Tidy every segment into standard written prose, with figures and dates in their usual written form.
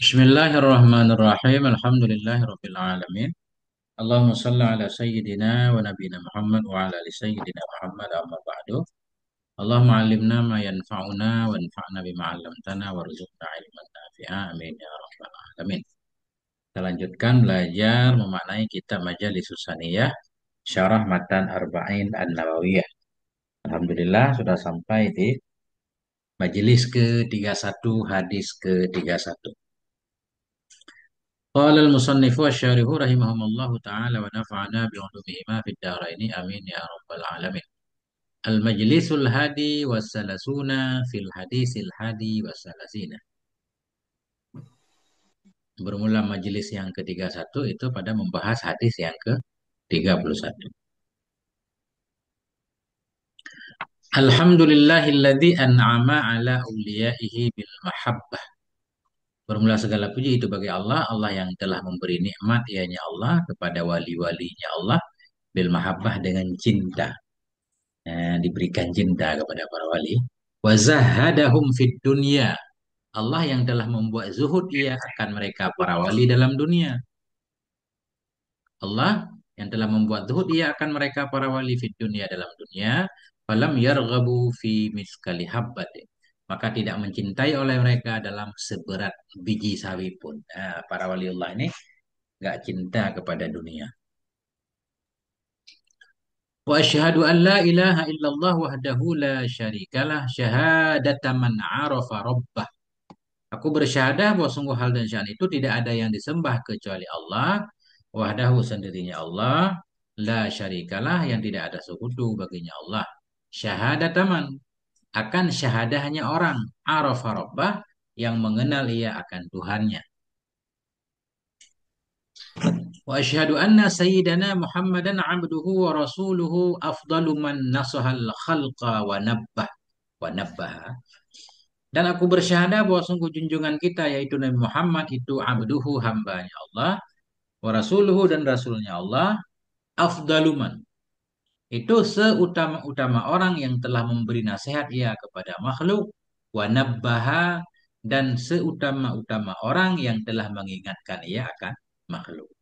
Bismillahirrahmanirrahim. Alhamdulillahirabbil alamin. Allahumma shalli ala sayyidina wa nabiyina Muhammad wa ala ali sayyidina Muhammad amma ba'du. Allahumma 'allimna ma yanfa'una wanfa'na bima 'allamtana warzuqna ilman nafi'a. Amin ya rabbal alamin. Kita lanjutkan belajar memaknai kitab Majalis Susaniyah Syarah Matan Arba'in An-Nawawiyah. Alhamdulillah sudah sampai di majelis ke-31 hadis ke-31. قال المصنف والشارح رحمهم الله تعالى ونفعنا بعلومهما في الدارين آمين يا رب العالمين. المجلس الهادي والثلاثون في الحديث الهادي والثلاثين. Bermula majelis yang ke-31 itu pada membahas hadis yang ke-31. Alhamdulillahilladzi an'ama ala awliyaihi bil mahabbah. Bermula segala puji itu bagi Allah, Allah yang telah memberi nikmat ianya Allah kepada wali-walinya Allah bil mahabbah dengan cinta. Diberikan cinta kepada para wali. Wa zahadahum fid dunya. Allah yang telah membuat zuhud ia akan mereka para wali dalam dunia. Allah yang telah membuat zuhud ia akan mereka para wali fid dunya dalam dunia. Falam yarghabu fi miskali habbatin. Maka tidak mencintai oleh mereka dalam seberat biji sawi pun. Para waliullah ini nggak cinta kepada dunia. Wa asyhadu an la ilaha illallah wahdahu la syarikalah syahadata man arafa rabbah. Aku bersyahadah bahwa sungguh hal dan sya'an itu tidak ada yang disembah kecuali Allah, wahdahu sendirinya Allah, la syarikalah yang tidak ada sekutu baginya Allah. Syahadata man akan syahadahnya orang arafa rabbah yang mengenal ia akan Tuhannya. Wa asyhadu anna sayyidana Muhammadan abduhu wa rasuluhu afdalu man nasahal khalqa wa nabbaha. Dan aku bersyahadah bahwa sungguh junjungan kita yaitu Nabi Muhammad itu abduhu hambanya Allah wa rasuluhu dan rasulnya Allah afdaluman. Itu seutama-utama orang yang telah memberi nasihat ia kepada makhluk wa nabbaha dan seutama-utama orang yang telah mengingatkan ia akan makhluk.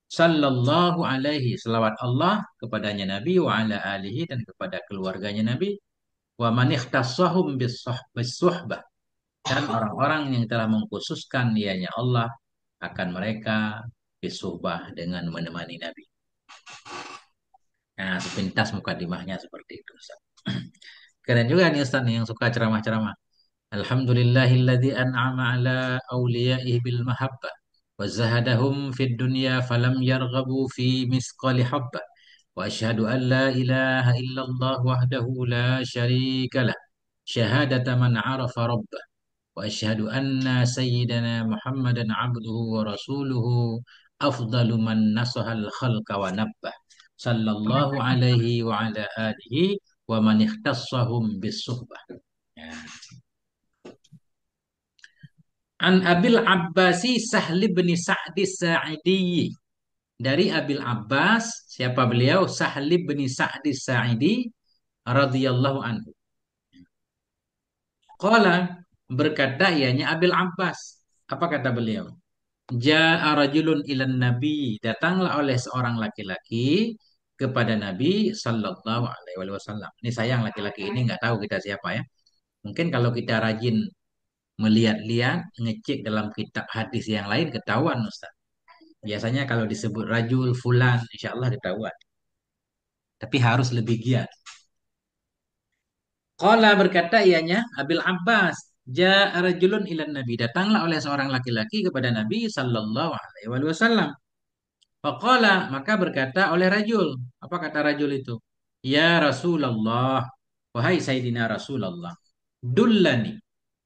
Sallallahu alaihi selawat Allah kepadanya Nabi wa ala alihi dan kepada keluarganya Nabi wa man ikhtassahum bis-suhbah dan orang-orang yang telah mengkhususkan ianya Allah akan mereka bisuhbah dengan menemani Nabi. Nah, sepintas mukadimahnya seperti itu, Ustaz. Keren juga nih Ustaz nih yang suka ceramah-ceramah. Alhamdulillahilladzi an'ama ala awliyaihi bil mahabbah wa zahadahum fid dunya falam yarghabu fi misqali habbah wa asyhadu an la ilaha illallah wahdahu la syarika lah syahadata man arafa rabbah wa asyhadu anna sayyidana Muhammadan abduhu wa rasuluhu afdalu man nasahal khalqa wa nabbah sallallahu alaihi wa ala alihi wa man ikhtassahum bis suhbah. Ya. An Abil Abbasi Sahli bin Sa'di Sa'idi. Dari Abil Abbas, siapa beliau? Sahli bin Sa'di Sa'idi radhiyallahu anhu. Qala berkata ianya Abil Abbas. Apa kata beliau? Ja'a rajulun ilan nabi. Datanglah oleh seorang laki-laki kepada Nabi sallallahu alaihi wasallam. Ini sayang laki-laki ini nggak tahu kita siapa ya. Mungkin kalau kita rajin melihat-lihat, ngecek dalam kitab hadis yang lain ketahuan Ustaz. Biasanya kalau disebut rajul fulan, insya Allah ketahuan. Tapi harus lebih giat. Qala berkata ianya Abil Abbas, ja'a rajulun ilan Nabi. Datanglah oleh seorang laki-laki kepada Nabi sallallahu alaihi wasallam. Faqala maka berkata oleh rajul, apa kata rajul itu? Ya Rasulullah, wahai Sayyidina Rasulullah, dullani.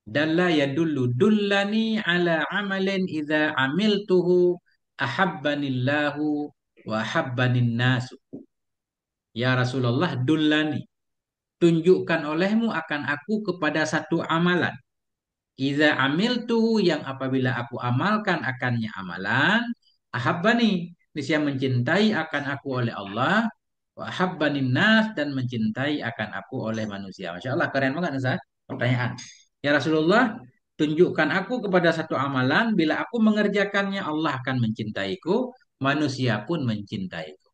Dalla yadullu dullani ala amalin idza amiltuhu ahabbanillahu wa ahabbanin nasu. Ya Rasulullah dullani. Tunjukkan olehmu akan aku kepada satu amalan. Idza amiltuhu yang apabila aku amalkan akannya amalan. Ahabbani. Niscaya mencintai akan aku oleh Allah. Wa ahabbanin nas dan mencintai akan aku oleh manusia. Masya Allah keren banget Ustaz. Pertanyaan. Ya Rasulullah, tunjukkan aku kepada satu amalan, bila aku mengerjakannya Allah akan mencintaiku, manusia pun mencintaiku.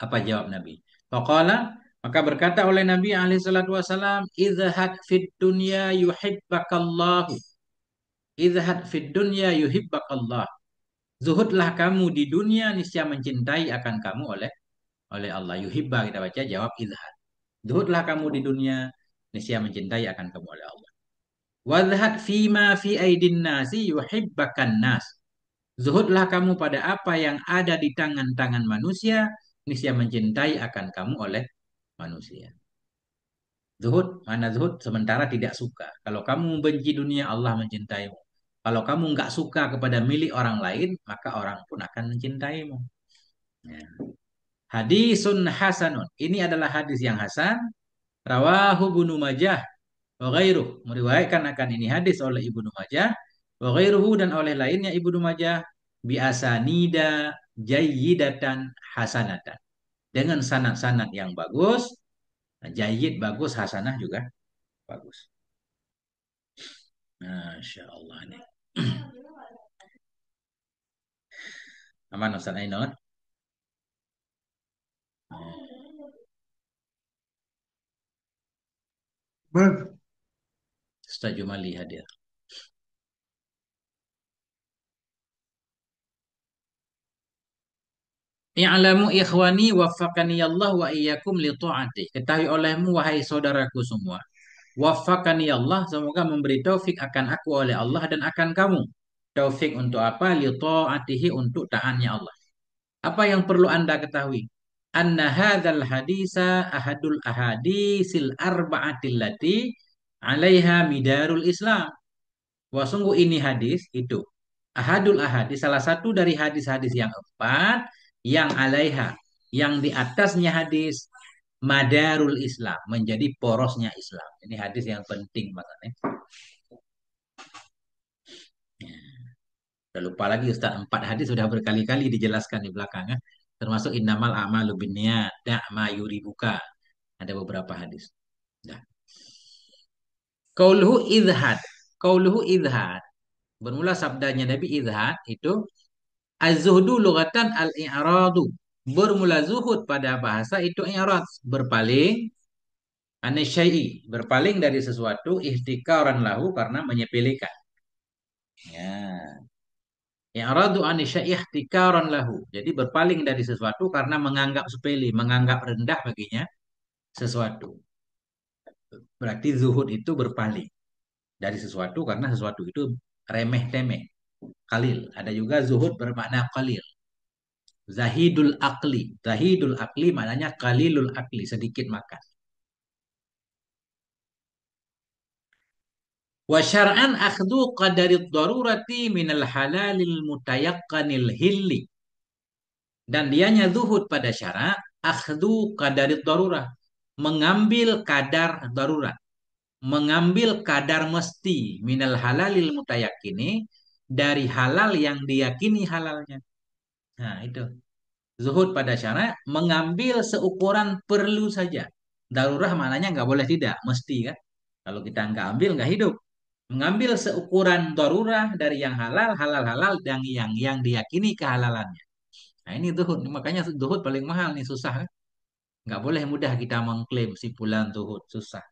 Apa jawab Nabi? Faqala, maka berkata oleh Nabi alaihi salatu wasalam, "Izhad fid dunya yuhibbakallahu. Izhad fid dunya yuhibbakallah." Zuhudlah kamu di dunia, niscaya mencintai akan kamu oleh Allah. Yuhibba kita baca, jawab izhad. Zuhudlah kamu di dunia, niscaya mencintai akan kamu oleh Allah. Wadhad fima fi aidin nasi yuhibbakan nas. Zuhudlah kamu pada apa yang ada di tangan-tangan manusia, niscaya mencintai akan kamu oleh manusia. Zuhud, mana zuhud? Sementara tidak suka. Kalau kamu membenci dunia, Allah mencintaimu. Kalau kamu nggak suka kepada milik orang lain, maka orang pun akan mencintaimu. Ya. Hadisun hasanun. Ini adalah hadis yang hasan. Rawahu Ibnu Majah wa ghairuh. Meriwayatkan akan ini hadis oleh Ibnu Majah wa ghairuhu dan oleh lainnya Ibnu Majah bi asanida jayyidatan hasanatan. Dengan sanad-sanad yang bagus, jayyid bagus, hasanah juga bagus. Masya Allah nih. Aman Ustaz Ainul? Ustaz Jumali hadir. I'lamu ikhwani waffaqani Allah wa iyyakum li ta'ati. Ketahui olehmu wahai saudaraku semua. Waffaqani Allah, semoga memberi taufik akan aku oleh Allah dan akan kamu. Taufik untuk apa? Li ta'atihi, untuk taatnya Allah. Apa yang perlu Anda ketahui? Anna hadzal hadisa ahadul ahadisil arba'atil lati 'alaiha midarul Islam. Wah, sungguh ini hadis itu ahadul ahadis, salah satu dari hadis-hadis yang empat yang alaiha, yang di atasnya hadis madarul Islam, menjadi porosnya Islam. Ini hadis yang penting makanya. Udah lupa lagi Ustaz, empat hadis sudah berkali-kali dijelaskan di belakang ya. Termasuk innamal a'malu binniyat, da'ma yuribuka. Ada beberapa hadis. Nah. Qauluhu idhad. Qauluhu idhad. Bermula sabdanya Nabi idhad itu az-zuhdu lughatan al-i'radu. Bermula zuhud pada bahasa itu i'rad, berpaling anisyai'i, berpaling dari sesuatu ihtikaran lahu, karena menyepelekan. Ya. I'radu anisyai'i ihtikaran lahu. Jadi berpaling dari sesuatu karena menganggap sepele, menganggap rendah baginya sesuatu. Berarti zuhud itu berpaling dari sesuatu karena sesuatu itu remeh-temeh, kalil. Ada juga zuhud bermakna kalil. Zahidul akli. Zahidul akli maknanya kalilul akli, sedikit makan. Wa syar'an akhdhu qadarid darurati minal halalil mutayaqqanil hilli. Dan dianya zuhud pada syarat akhdhu qadarid darurah. Mengambil kadar darurat. Mengambil kadar mesti minal halalil mutayakkini, dari halal yang diyakini halalnya. Nah, itu. Zuhud pada syarat mengambil seukuran perlu saja. Darurah maknanya nggak boleh tidak, mesti kan. Kalau kita nggak ambil nggak hidup. Mengambil seukuran darurah dari yang halal, halal dan yang diyakini kehalalannya. Nah ini zuhud, makanya zuhud paling mahal nih, susah kan. Nggak boleh mudah kita mengklaim si fulan zuhud, susah.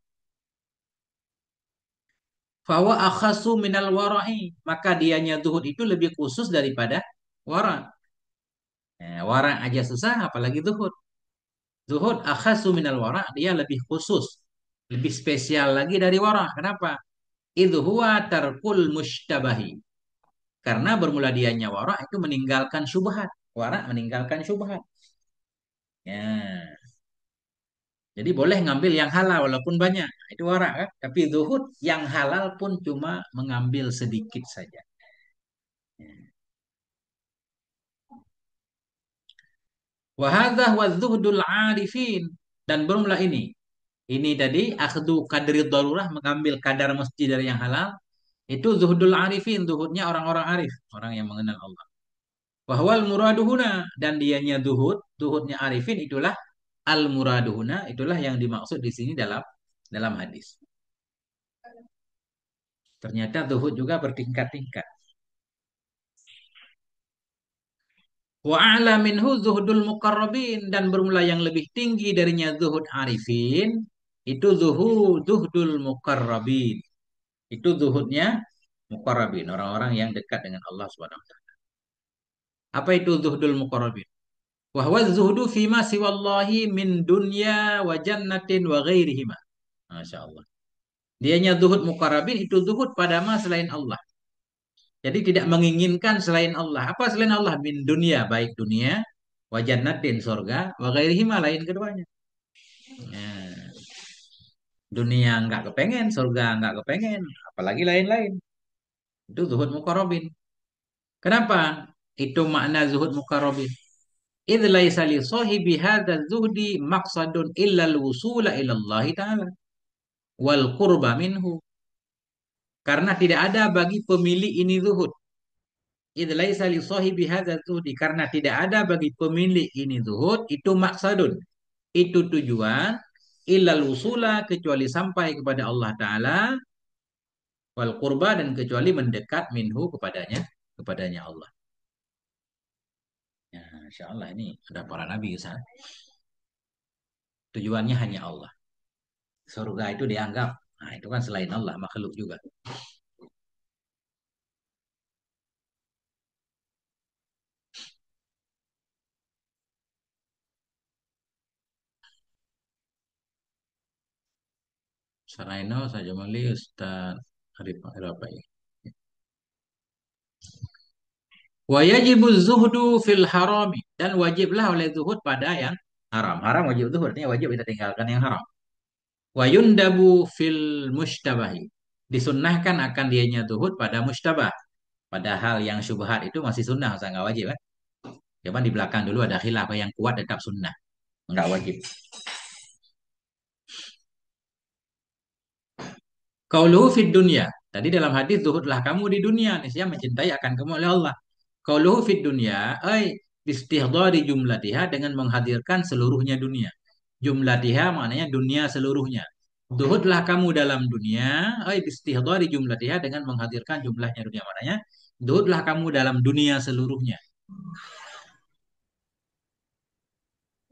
Fawa akhasu minal wara'i, maka dianya zuhud itu lebih khusus daripada wara'. Wara' aja susah, apalagi zuhud. Zuhud akhasu minal wara', dia lebih khusus, lebih spesial lagi dari wara'. Kenapa? Idhu huwa tarkul mushtabahi. Karena bermula dianya wara' itu meninggalkan syubhat. Wara' meninggalkan syubhat. Ya. Jadi boleh ngambil yang halal walaupun banyak. Itu wara' kan? Tapi zuhud yang halal pun cuma mengambil sedikit saja. Wahadzah wa zuhdul arifin. Dan bermula ini. Ini tadi akhdu kadri darurah, mengambil kadar mesti dari yang halal. Itu zuhdul arifin, zuhudnya orang-orang arif, orang yang mengenal Allah. Wahwal muraduhuna, dan dianya zuhud, zuhudnya arifin itulah al muraduhuna, itulah yang dimaksud di sini dalam hadis. Ternyata zuhud juga bertingkat-tingkat. Wa a'la minhu zuhudul muqarrabin, dan bermula yang lebih tinggi darinya zuhud arifin itu zuhdul muqarrabin. Itu zuhudnya muqarrabin, orang-orang yang dekat dengan Allah Subhanahu wa taala. Apa itu zuhdul muqarrabin? Wa huwa zuhdu fima siwallahi min dunya wa jannatin wa ghairihima. Masya Allah. Dianya zuhud muqarrabin itu zuhud pada ma selain Allah. Jadi tidak menginginkan selain Allah. Apa selain Allah? Min dunia, baik dunia, wa jannatin surga, wa ghairihima lain keduanya. Ya, dunia nggak kepengen, surga nggak kepengen, apalagi lain-lain. Itu zuhud muqarrabin. Kenapa? Itu makna zuhud muqarrabin. Idh laisa li sahibi hadzal zuhdi maqsadun illa al-wusula ila Allah taala wal qurba minhu. Karena tidak ada bagi pemilik ini zuhud. Idh laisa li sahibi hadzal zuhdi, karena tidak ada bagi pemilik ini zuhud itu maksadun. Itu tujuan illal wusula, kecuali sampai kepada Allah taala, wal qurba, dan kecuali mendekat minhu kepadanya Allah. Ya, Insya Allah ini ada para nabi Ustaz. Tujuannya hanya Allah. Surga itu dianggap, nah itu kan selain Allah, makhluk juga. Saraino saja mali Ustaz Arif apa ya? Wa yajibu zuhdu fil harami, dan wajiblah oleh zuhud pada yang haram. Haram wajib zuhud, artinya wajib kita tinggalkan yang haram. Wa yundabu fil mushtabahi. Disunnahkan akan dianya zuhud pada mustabah. Padahal yang syubhat itu masih sunnah, usah nggak wajib kan? Cuman di belakang dulu ada khilaf yang kuat tetap sunnah, nggak wajib. Qauluhu fid dunya. Tadi dalam hadis zuhudlah kamu di dunia, niscaya mencintai akan kamu oleh Allah. Qauluhu fid dunya, ay bistihdari jumlatiha, dengan menghadirkan seluruhnya dunia. Jumlatiha maknanya dunia seluruhnya. Zuhudlah kamu dalam dunia, ay bistihdari jumlatiha, dengan menghadirkan jumlahnya dunia, maknanya zuhudlah kamu dalam dunia seluruhnya.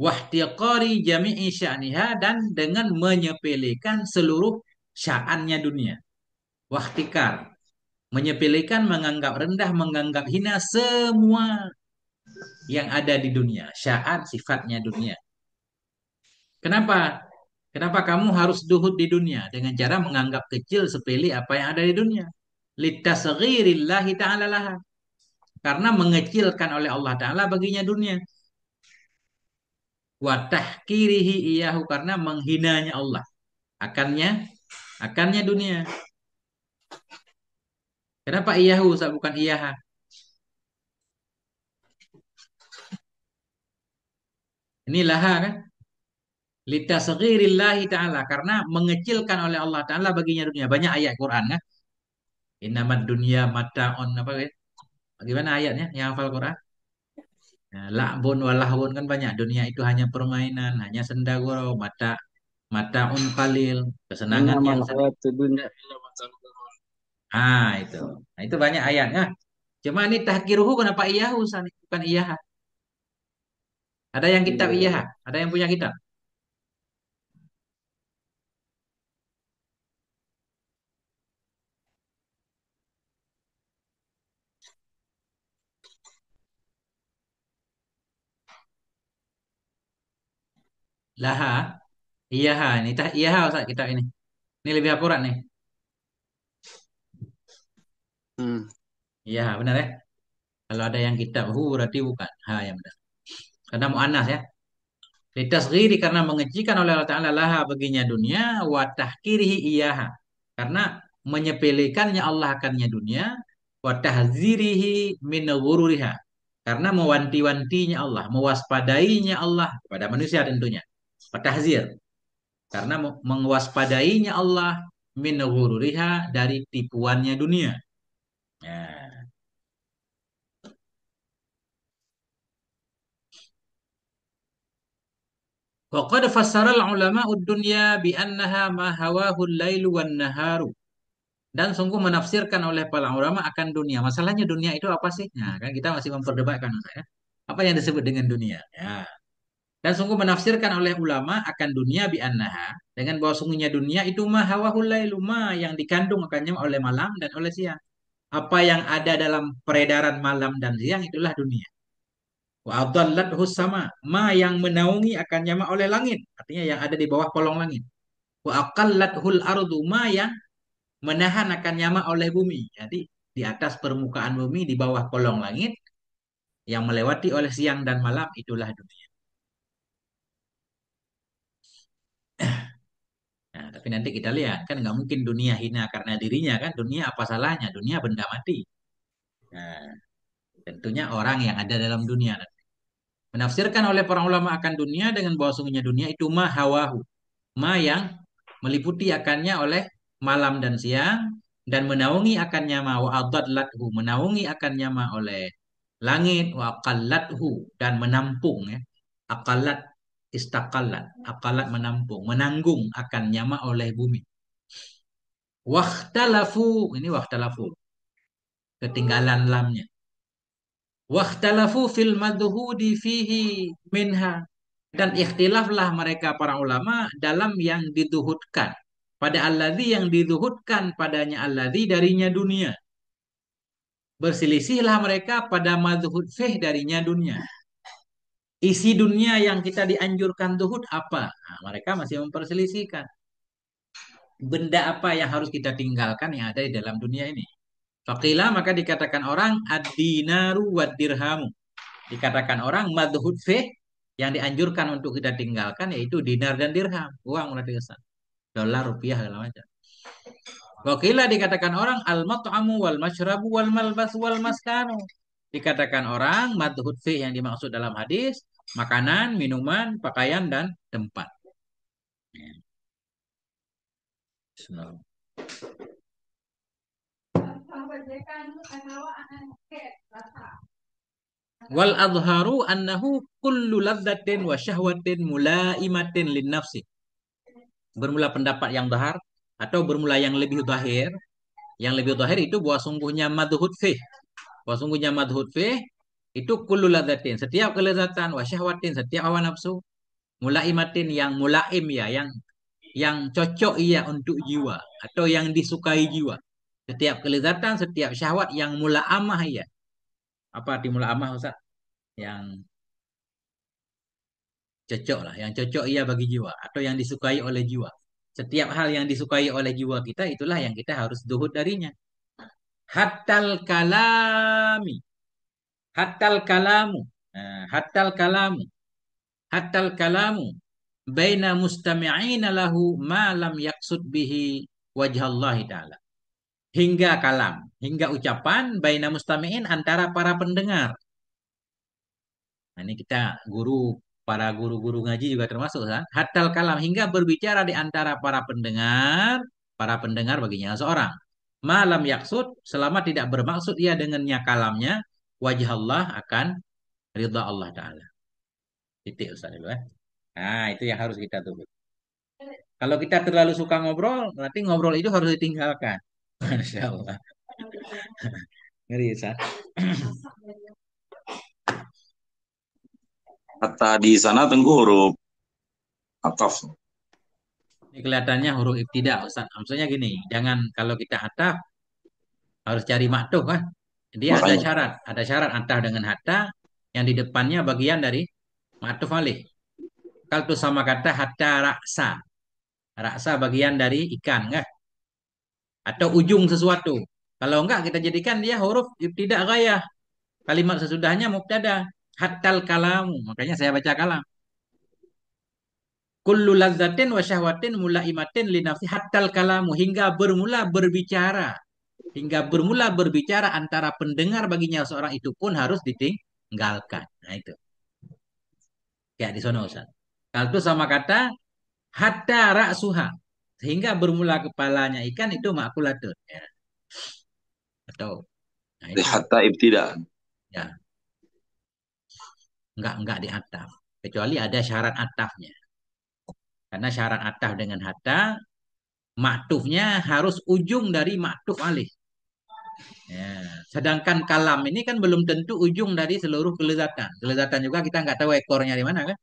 Wahtiqari jami'i sya'niha, dan dengan menyepelekan seluruh sya'annya dunia. Wahtikar, menyepelekan, menganggap rendah, menganggap hina semua yang ada di dunia. Sya'an sifatnya dunia. Kenapa? Kenapa kamu harus duhud di dunia? Dengan cara menganggap kecil, sepele apa yang ada di dunia. Litasghirillahi ta'ala laha. Karena mengecilkan oleh Allah Ta'ala baginya dunia. Wa tahkirihi iyahu, karena menghinanya Allah. Akannya dunia. Kenapa iyahu bukan iyaha? Ini laha kan? Litasghirillahi ta'ala, karena mengecilkan oleh Allah Ta'ala baginya dunia. Banyak ayat Quran kan? Innamad dunya mata'un, apa kan? Bagaimana ayatnya yang hafal Quran? Ya, la'bun walahbun, kan banyak. Dunia itu hanya permainan, hanya senda gurau, mata'un qalil, kesenangan yang Innamal sedikit. hayatud dunya illa mata'ul ghurur. Itu. Nah, itu banyak ayatnya. Cuma ini tahkiruhu, kenapa iyahu bukan iyaha? Ada yang kitab Iya, iyaha? iya. Ada yang punya kitab? Laha, iyaha. Ini iyaha Ustaz kitab ini. Ini lebih akurat nih. Hmm. Iya, benar ya. Kalau ada yang kitab hu berarti bukan. Ha, yang benar. Karena mu'annas ya. Litasghiri, karena mengecikan oleh Allah Ta'ala laha baginya dunia, wa tahkirihi iyaha. Karena menyepelekannya Allah akannya dunia, wa tahzirihi min ghururiha. Karena mewanti-wantinya Allah, mewaspadainya Allah kepada manusia tentunya. Wa tahzir. Karena mewaspadainya Allah min ghururiha, dari tipuannya dunia. Ya. Waqad fassara al-ulama ad-dunya bi annaha ma hawahu al-lailu wan naharu. Dan sungguh menafsirkan oleh para ulama akan dunia. Masalahnya dunia itu apa sih? Nah, kan kita masih memperdebatkan saya. Apa yang disebut dengan dunia? Ya. Dan sungguh menafsirkan oleh ulama akan dunia bi annaha dengan bahwa sungguhnya dunia itu ma hawahul lailu ma yang dikandung akannya oleh malam dan oleh siang. Apa yang ada dalam peredaran malam dan siang itulah dunia. Wa adallathu sama ma yang menaungi akannya ma oleh langit. Artinya yang ada di bawah kolong langit. Wa aqallathul ardu ma yang menahan akan nyama oleh bumi. Jadi di atas permukaan bumi, di bawah kolong langit, yang melewati oleh siang dan malam, itulah dunia. Nah, tapi nanti kita lihat, kan nggak mungkin dunia hina karena dirinya, kan? Dunia apa salahnya? Dunia benda mati. Nah, tentunya orang yang ada dalam dunia. Menafsirkan oleh para ulama akan dunia dengan bahwa sungguhnya dunia itu ma hawahu. Ma yang meliputi akannya oleh malam dan siang dan menaungi akannya ma wa adallathu menaungi akannya ma oleh langit wa aqallathu dan menampung ya. Aqallat istaqallat, aqallat menampung, menanggung akannya ma oleh bumi. Wahtalafu ini wahtalafu ketinggalan lamnya. Wahtalafu fil madhudi fihi minha dan ikhtilaflah mereka para ulama dalam yang dituhutkan pada alladzi yang dituhutkan padanya alladzi darinya dunia. Berselisihlah mereka pada madhud fih darinya dunia. Isi dunia yang kita dianjurkan tuhut apa? Nah, mereka masih memperselisihkan. Benda apa yang harus kita tinggalkan yang ada di dalam dunia ini? Faqila maka dikatakan orang ad-dinaru wad dirhamu. Dikatakan orang madhud fih yang dianjurkan untuk kita tinggalkan yaitu dinar dan dirham, uang berarti kesan. Dolar, rupiah segala macam. Wakila dikatakan orang al-mat'amu wal masyrabu wal malbas wal maskanu. Dikatakan orang madhud fi yang dimaksud dalam hadis makanan, minuman, pakaian dan tempat. Bismillah. Wal adharu annahu kullu ladzatin wa syahwatin mulaimatin lin nafsi. Bermula pendapat yang dahar atau bermula yang lebih zahir. Yang lebih zahir itu bahwa sungguhnya madhud fih. Bahwa sungguhnya madhud fih itu kullu ladzatin, setiap kelezatan, wa syahwatin, setiap hawa nafsu, mulaimatin yang mulaim ya, yang cocok ia untuk jiwa atau yang disukai jiwa. Setiap kelezatan, setiap syahwat yang mulaamah ya. Apa arti mulaamah Ustaz? Yang cocok lah, yang cocok ia bagi jiwa atau yang disukai oleh jiwa. Setiap hal yang disukai oleh jiwa kita itulah yang kita harus zuhud darinya. Hatal kalami, hatal kalamu, hatal kalamu, hatal kalamu baina mustami'ina lahu ma lam yaqsud bihi wajhallahi ta'ala. Hingga kalam, hingga ucapan baina mustami'in antara para pendengar. Nah, ini kita para guru-guru ngaji juga termasuk kan. Hatal kalam hingga berbicara di antara para pendengar baginya seorang. Malam yaksud selama tidak bermaksud ia dengannya kalamnya wajah Allah akan ridha Allah Ta'ala. Titik Ustaz dulu ya. Nah, itu yang harus kita tunggu. Kalau kita terlalu suka ngobrol, berarti ngobrol itu harus ditinggalkan. Masya Allah. Ngeri Ustaz. Kata di sana tengku huruf ataf. Ini kelihatannya huruf ibtidak Ustaz. Maksudnya gini, jangan kalau kita ataf harus cari maktuf kan. Dia Makanya ada syarat ataf dengan hatta yang di depannya bagian dari maktuf alih. Kalau itu sama kata hatta raksa. Raksa bagian dari ikan kan? Atau ujung sesuatu. Kalau enggak kita jadikan dia huruf ibtidak gayah. Kalimat sesudahnya mubtada. Hattal kalamu. Makanya saya baca kalam. Kullu lazzatin wa syahwatin mulaimatin li nafsi hattal kalamu. Hingga bermula berbicara. Hingga bermula berbicara antara pendengar baginya seorang itu pun harus ditinggalkan. Nah itu. Kayak di sana Ustaz. Kalau itu sama kata hatta ra'suha. Sehingga bermula kepalanya ikan itu makulatun. Ya. Atau nah itu hatta ibtida. ya enggak di ataf. Kecuali ada syarat atafnya. Karena syarat ataf dengan hatta Maktufnya harus ujung dari maktuf alih. Ya. Sedangkan kalam ini kan belum tentu ujung dari seluruh kelezatan. Kelezatan juga kita nggak tahu ekornya di mana kan?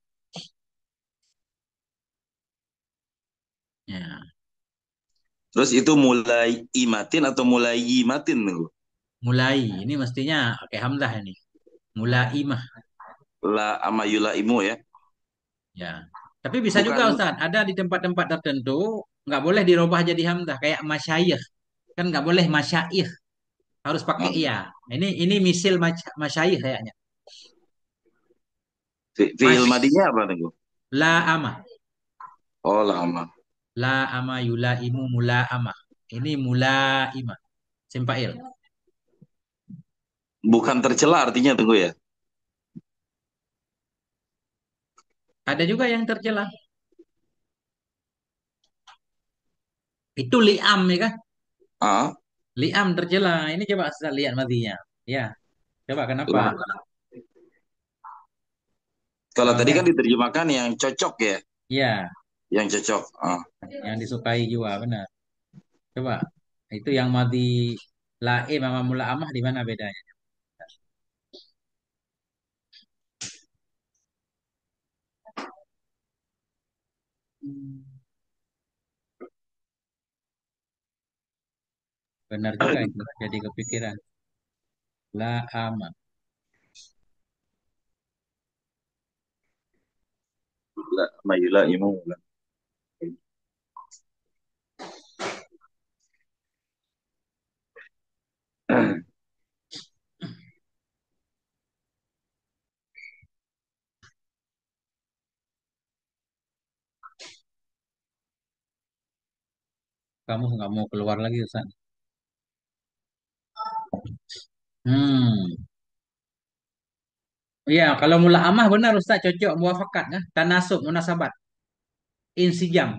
Ya. Terus itu mulai imatin atau mulai yimatin tuh? Mulai ini mestinya pakai hamzah ini. Mulai mah. La ama yula imu ya. Ya. Tapi bisa juga Bukan. Ustaz, ada di tempat-tempat tertentu nggak boleh dirubah jadi hamzah kayak masyayikh. Kan nggak boleh masyayikh, harus pakai ah, iya. Ini misil masyayikh kayaknya. Fi'il Mas madinya apa tuh? la ama. Oh lama. La ama yula imu mula ama. Ini mula ima. Simpail. Bukan tercela artinya tunggu ya. Ada juga yang tercela. Itu liam ya kan? Ah, Liam tercela. Ini coba saya lihat matinya. Ya, coba kenapa? lah. Kalau Coba tadi kan lihat. diterjemahkan yang cocok ya, Ya, yang cocok. Ah, yang disukai juga benar. Coba. Itu yang mati laim sama mula amah di mana bedanya? Hmm. Benar juga itu. Jadi kepikiran. La ama. la ama yula imu. Kamu nggak mau keluar lagi Ustaz. Hmm. Iya, kalau mula amah benar Ustaz cocok muafakat kan? Tanasub, munasabat, insijam.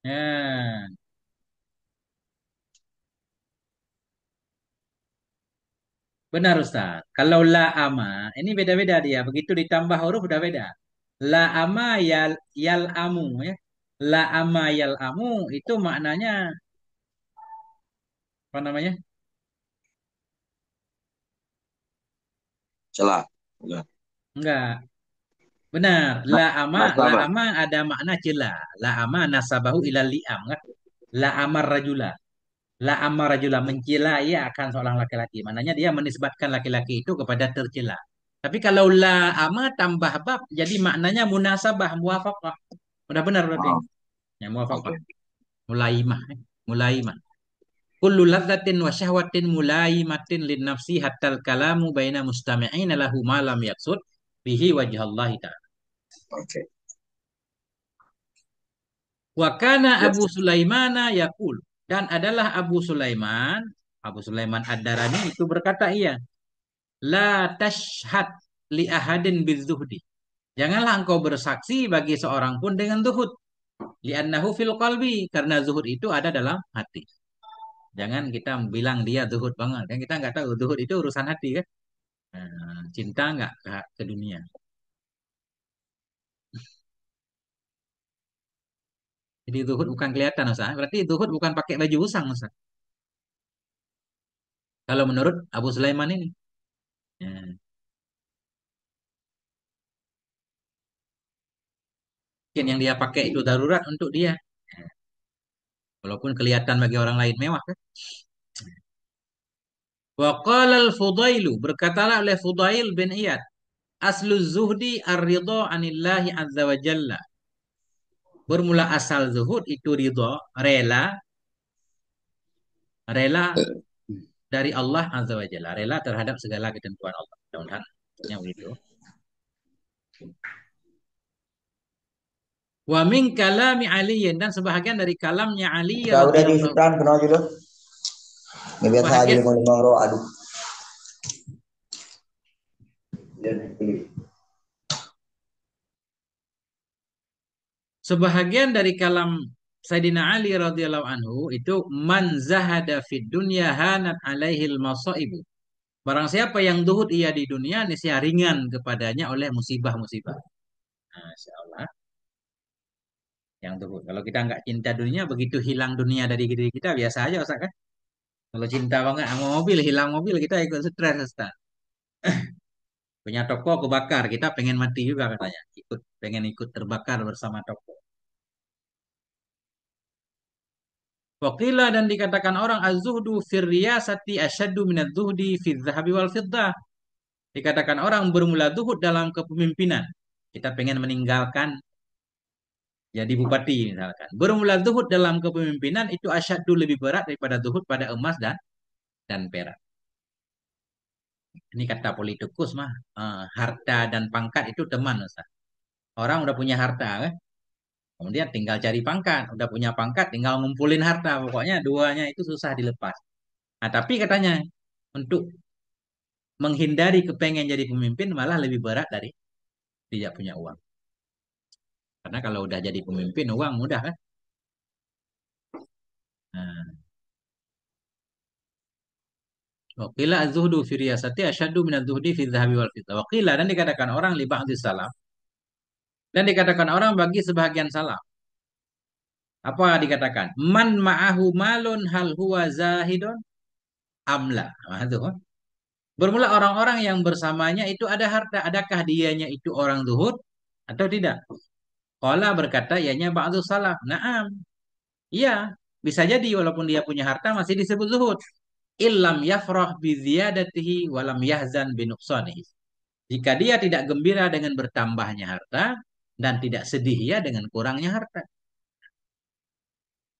Ya, benar Ustaz. Kalau la ama, ini beda-beda dia. Begitu ditambah huruf udah beda. La ama yal amu ya. La ama yal amu itu maknanya apa namanya? Celah. Enggak. Enggak, benar. Nah, La nasabah. ama ada makna cela. La ama nasabahu ilal li'am kan? La amar rajula. La amar rajula mencela ia akan seorang laki-laki. Maknanya dia menisbatkan laki-laki itu kepada tercela. Tapi kalau la ama tambah bab jadi maknanya munasabah muwafaqah. Udah benar berarti. Ah, Ya muwafaqah. oke. Mulaimah. Mulaimah. Kullu ladzatin wa syahwatin mulaimatin lin nafsi hatta kalamu baina mustami'ina lahu ma lam yaqsud bihi wajhallahi ta'ala. Oke. Wa kana Ya. Abu Sulaimana yaqul dan adalah Abu Sulaiman Ad-Darani itu berkata iya, la tashhad li ahadin bizuhdi. Janganlah engkau bersaksi bagi seorang pun dengan zuhud. Li'annahu fil qalbi karena zuhud itu ada dalam hati. Jangan kita bilang dia zuhud banget. Kan kita nggak tahu zuhud itu urusan hati kan. Cinta nggak ke dunia. Jadi zuhud bukan kelihatan Ustaz. Berarti zuhud bukan pakai baju usang Ustaz. Kalau menurut Abu Sulaiman ini. Ya. Mungkin yang dia pakai itu darurat untuk dia. Walaupun kelihatan bagi orang lain mewah kan. Wa qala al-Fudailu berkatalah oleh Fudail bin Iyad, aslu zuhdi ar-ridha anillahi azza wa jalla. Bermula asal zuhud itu ridha, rela, rela dari Allah azza wa jalla, rela terhadap segala ketentuan Allah. Mudah-mudahan maksudnya begitu. Wa min kalami Ali dan sebahagian dari kalamnya Ali Udah di radhiyallahu Fitran kenal juga. Ini biasa aja sebahagian lima roh aduh. sebahagian dari kalam Sayyidina Ali radhiyallahu anhu itu man zahada fid dunya hanat alaihil masaibu. Barang siapa yang zuhud ia di dunia, niscaya ringan kepadanya oleh musibah-musibah. Masya Allah. yang zuhud. Kalau kita nggak cinta dunia, begitu hilang dunia dari diri kita biasa aja Ustaz kan. Kalau cinta banget sama mobil, hilang mobil kita ikut stres Ustaz. Punya toko kebakar, kita pengen mati juga katanya. Pengen ikut terbakar bersama toko. Waqila dan dikatakan orang az-zuhdu fir riyasati asyaddu minadz zuhdi fidz zahabi wal fiddah. Dikatakan orang bermula zuhud dalam kepemimpinan. Kita pengen meninggalkan jadi bupati misalkan. Bermula zuhud dalam kepemimpinan itu asyaddu lebih berat daripada zuhud pada emas dan perak. Ini kata politikus mah, harta dan pangkat itu teman Ustaz. Orang udah punya harta kan, kemudian tinggal cari pangkat. Udah punya pangkat tinggal ngumpulin harta. Pokoknya duanya itu susah dilepas. Nah, tapi katanya untuk menghindari kepengen jadi pemimpin malah lebih berat dari tidak punya uang. Karena kalau udah jadi pemimpin uang mudah kan. Nah, waqila az-zuhdu fi riyasati asyaddu min az-zuhdi fi dzahabi wal fiddah. Waqila dan dikatakan orang li ba'di salaf dan dikatakan orang bagi sebahagian salaf. Apa dikatakan? Man ma'ahu malun hal huwa zahidun amla. Nah, itu. Bermula orang-orang yang bersamanya itu ada harta. Adakah dianya itu orang zuhud atau tidak? Qala berkata ianya ba'du salaf. Naam. Iya, bisa jadi walaupun dia punya harta masih disebut zuhud. Illam yafrah bi ziyadatihi walam yahzan bi nuqsanihi. Jika dia tidak gembira dengan bertambahnya harta dan tidak sedih ya dengan kurangnya harta.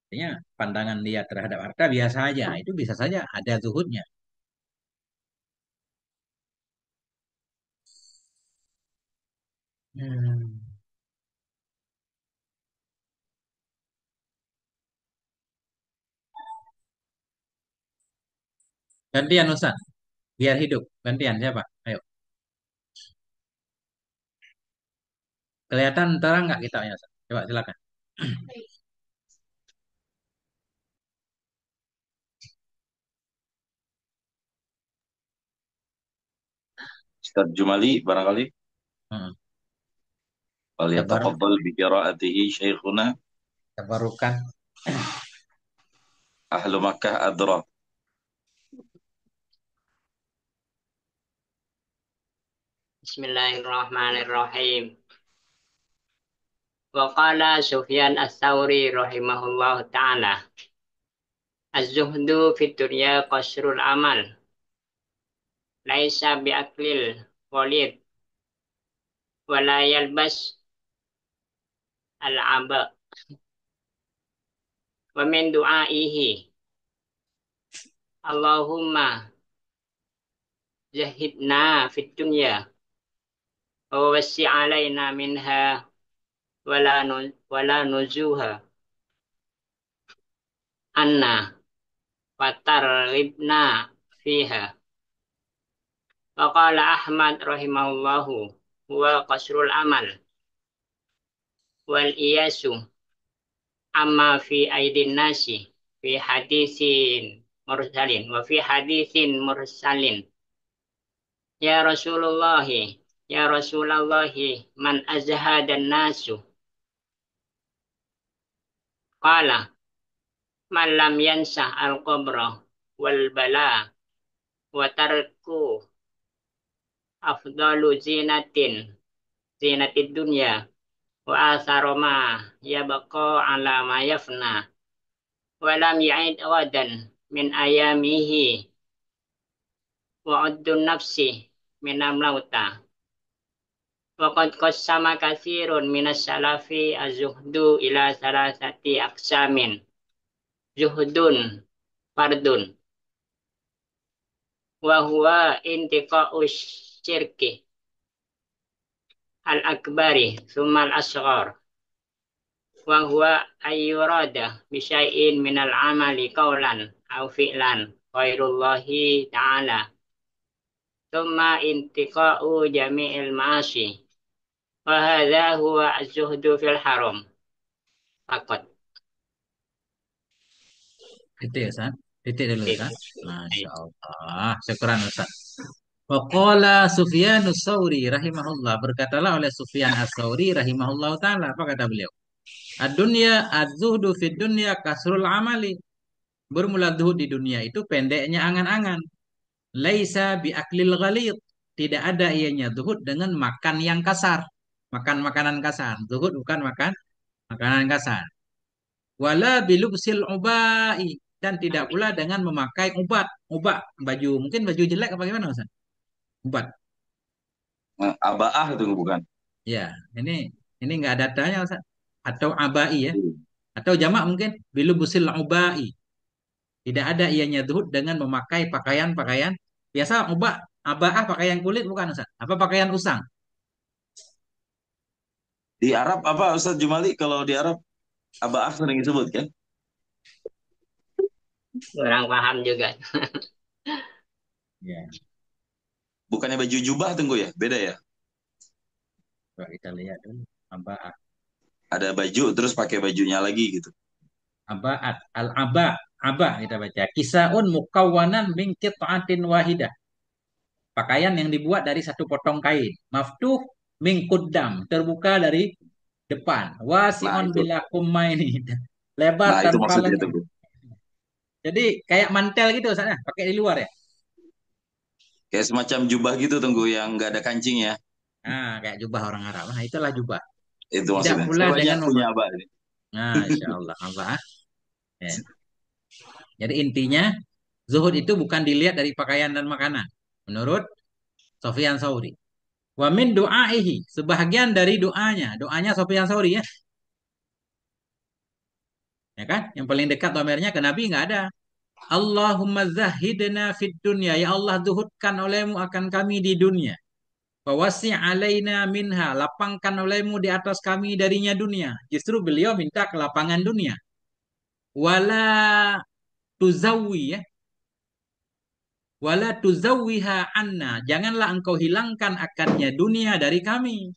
Artinya pandangan dia terhadap harta biasa aja. Itu bisa saja ada zuhudnya. Hmm. Gantian Ustaz, biar hidup. Gantian siapa? Ayo. Kelihatan terang nggak kita ya, Ustaz? Coba silakan. Ustaz Jumali barangkali. Hmm. Tabaruk, Falyatafadhal bi qiraatihi syekhuna tabarukan. ahlu Makkah adra. Bismillahirrahmanirrahim. Wa qala Sufyan ats-Tsauri rahimahullahu taala, az-zuhdu fid dunya qasrul amal, laisa bi aklil walid wa la yalbas al-aba wa min du'aihi Allahumma zahidna fid dunya wa wassi' alaina minha wala nuzuha anna wa targhibna fiha. Wa qala Ahmad rahimahullahu huwa qasrul amal wal iyasu amma fi aidin nasi fi hadithin mursalin ya Rasulullah ya Rasulullah man azhadan nasu qala man lam yansah al qabra wal bala wa tarku afdalu zinatid dunya wa athara ma yabqa ala ma yafna wa lam ya'id awadan min ayamihi wa uddun nafsi min amlauta wa qad qassama katsirun minas salafi az-zuhdu ila salasati aqsamin zuhdun fardun wa huwa intiqa'u syirki al-akbari thumma al-asghar wa huwa ayyurada bi syai'in minal amali qawlan aw fi'lan ghairullahi ta'ala thumma intiqa'u jami'il ma'asi wa hadha huwa az-zuhdu fil haram faqat. Titik Ustaz. Titik dulu Ustaz. Masya Allah. Syukran Ustaz. Waqala Sufyanus Tsauri rahimahullah. Berkatalah oleh Sufyan Ats-Tsauri rahimahullah taala. Apa kata beliau? Ad-dunya az-zuhdu fid dunya kasrul amali. Bermula zuhud di dunia itu pendeknya angan-angan. Laisa bi aklil ghalid. Tidak ada ianya zuhud dengan makan yang kasar. Makan makanan kasar. Zuhud bukan makan makanan kasar. Wala bilubsil ubai. Dan tidak pula dengan memakai ubat. Ubat, baju. Mungkin baju jelek apa gimana Ustaz? Ubat. Abaah itu bukan. Ya, ini nggak ada datanya Ustaz. Atau abai ya. Atau jamak mungkin. Bilubusil ubai. Tidak ada ianya zuhud dengan memakai pakaian-pakaian. Biasa ubah abaah pakaian kulit bukan Ustaz? Apa pakaian usang? Di Arab apa Ustaz Jumali? Kalau di Arab abaah sering disebut kan? Kurang paham juga. Ya, Bukannya baju jubah tunggu ya? Beda ya? coba kita lihat dulu. Abaah. Ada baju terus pakai bajunya lagi gitu. Abaat. Al-aba. Aba kita baca. Kisaun mukawwanan min qit'atin wahidah. Pakaian yang dibuat dari satu potong kain. Maftuh min quddam. Terbuka dari depan. Nah Wasi'un itu. bila ini. Lebar Nah itu tanpa maksudnya lengan. tuh. Jadi kayak mantel gitu sana, pakai di luar ya. Kayak semacam jubah gitu tunggu yang nggak ada kancing ya. Nah, kayak jubah orang Arab. Nah, itulah jubah. Itu Tidak maksudnya. pula Saya banyak dengan punya memakai. abah ini. Nah, insya Allah. Apa? Ya. Jadi intinya, zuhud itu bukan dilihat dari pakaian dan makanan. Menurut Sofyan Sauri. Wa min du'aihi. Sebahagian dari doanya. Doanya Sofyan Sauri ya. Ya kan? Yang paling dekat domernya ke Nabi nggak ada. Allahumma zahidna fid dunya. Ya Allah, zuhudkan olehmu akan kami di dunia. Wawasi alaina minha. Lapangkan olehmu di atas kami darinya dunia. Justru beliau minta ke lapangan dunia. Wala tuzawi ya. Wala tuzawiha anna. Janganlah engkau hilangkan akannya dunia dari kami.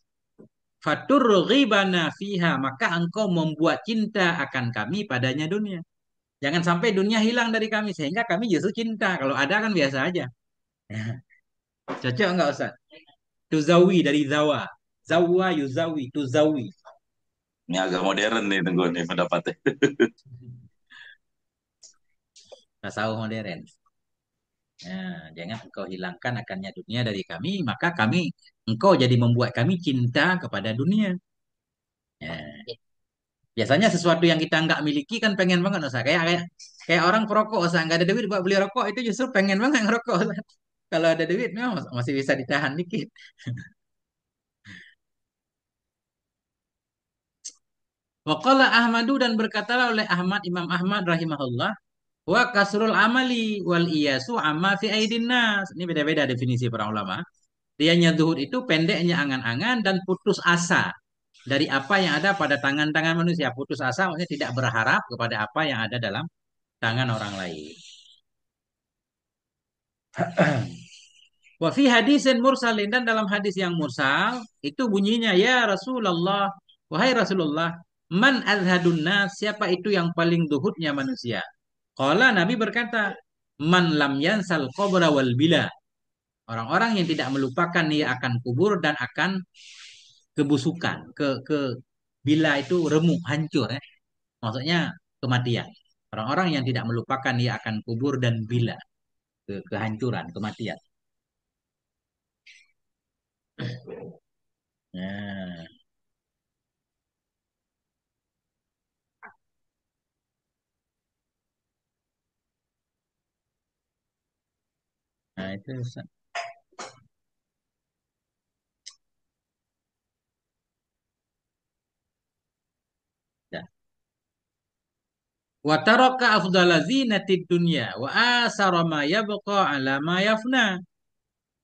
Faturghibana fiha. Maka engkau membuat cinta akan kami padanya dunia. Jangan sampai dunia hilang dari kami. Sehingga kami justru cinta. Kalau ada kan biasa aja. Cocok enggak Ustaz? Tuzawi dari zawa. Zawa yuzawi. Tuzawi. Ini agak modern nih tunggu nih pendapatnya. Tasawuf modern. Nah, jangan engkau hilangkan akannya dunia dari kami, maka engkau jadi membuat kami cinta kepada dunia. Nah, biasanya sesuatu yang kita nggak miliki kan pengen banget, Ustaz. Kayak orang perokok, Ustaz. Nggak ada duit buat beli rokok, itu justru pengen banget ngerokok, Ustaz. Kalau ada duit, memang masih bisa ditahan dikit. Waqala Ahmadu dan berkatalah oleh Imam Ahmad rahimahullah, wa kasrul amali wal iyasu amma fi aidin nas. Ini beda-beda definisi para ulama. Dianya zuhud itu pendeknya angan-angan dan putus asa dari apa yang ada pada tangan-tangan manusia. Putus asa maksudnya tidak berharap kepada apa yang ada dalam tangan orang lain. Wa fi hadisin mursalin dan dalam hadis yang mursal itu bunyinya ya Rasulullah, wahai Rasulullah, man azhadun nas, siapa itu yang paling zuhudnya manusia? Qala Nabi berkata, man lam yansal qabra wal bila. Orang-orang yang tidak melupakan dia akan kubur dan akan kebusukan, ke bila itu remuk, hancur ya. Maksudnya kematian. Orang-orang yang tidak melupakan dia akan kubur dan bila, kehancuran, kematian. Nah, nah itu Ustaz. Ya. Wa taraka afdala zinatid dunya wa asara ma yabqa ala ma yafna.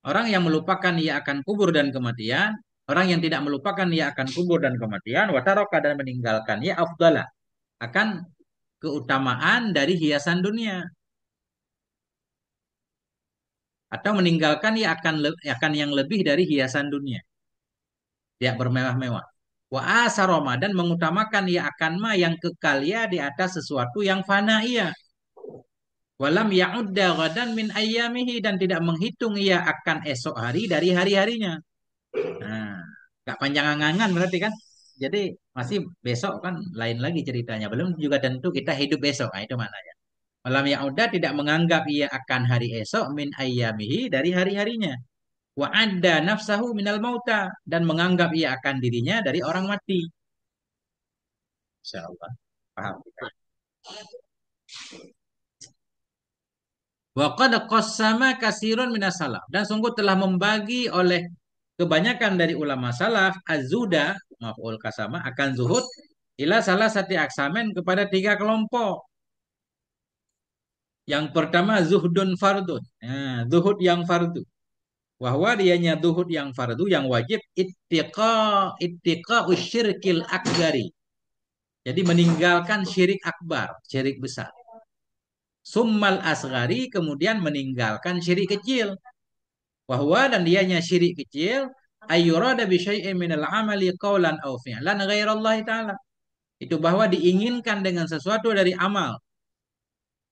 Orang yang melupakan ia akan kubur dan kematian, orang yang tidak melupakan ia akan kubur dan kematian, wa taraka dan meninggalkan ia afdala akan keutamaan dari hiasan dunia atau meninggalkan ia akan yang lebih dari hiasan dunia. Tidak bermewah-mewah. Wa asaroma dan mengutamakan ia akan ma yang kekal ia di atas sesuatu yang fana ia. Walam ya'udda ghadan min ayyamihi dan tidak menghitung ia akan esok hari dari hari-harinya. Nah, gak panjang angan berarti kan? Jadi masih besok kan lain lagi ceritanya. Belum juga tentu kita hidup besok. Nah, itu maknanya. Walam ya'uda tidak menganggap ia akan hari esok min ayyamihi dari hari-harinya. Wa adda nafsahu minal mauta dan menganggap ia akan dirinya dari orang mati. Insyaallah. Paham kita. Wa qad qassama katsirun minas salaf dan sungguh telah membagi oleh kebanyakan dari ulama salaf az-zuda maf'ul kasama akan zuhud ila salah satu aksamen kepada tiga kelompok. Yang pertama zuhdun fardun. Nah, zuhud yang fardu. Wahwa dianya zuhud yang fardu yang wajib ittiqa usyirkil akbari. Jadi meninggalkan syirik akbar, syirik besar. Summal asgari kemudian meninggalkan syirik kecil. Wahwa dan dianya syirik kecil ayyurada bi syai'in minal amali qawlan aw fi'lan ghairallahi ta'ala. Itu bahwa diinginkan dengan sesuatu dari amal.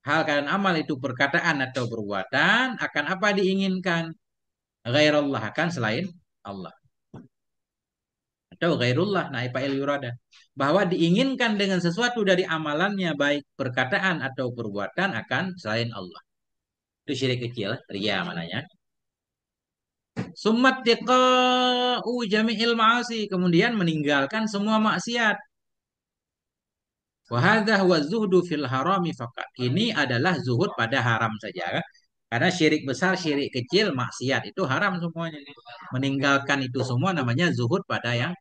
Hal kalian amal itu perkataan atau perbuatan akan apa diinginkan? Ghairallah akan selain Allah. Atau ghairullah naifa'il yurada. Bahwa diinginkan dengan sesuatu dari amalannya baik perkataan atau perbuatan akan selain Allah. Itu syirik kecil, ria mananya. Summat tiqa'u jami'il ma'asi. Kemudian meninggalkan semua maksiat. Wahada huwa zuhdu fil harami fakat. Ini adalah zuhud pada haram saja. Karena syirik besar, syirik kecil, maksiat itu haram semuanya. Meninggalkan itu semua namanya zuhud pada yang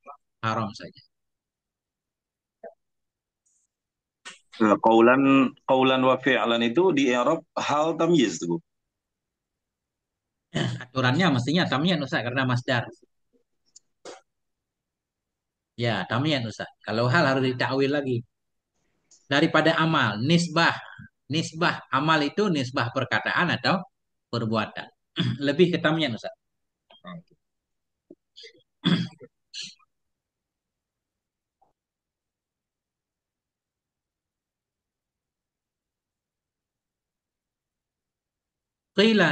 haram saja. Nah, kaulan wa fi'lan itu di Arab hal tamyiz tuh. Aturannya mestinya tamyiz Ustaz karena masdar. Ya, tamyiz Ustaz. Kalau hal harus ditakwil lagi. Daripada amal, nisbah. Nisbah amal itu nisbah perkataan atau perbuatan. Lebih ke tamyiz Ustaz. Qila.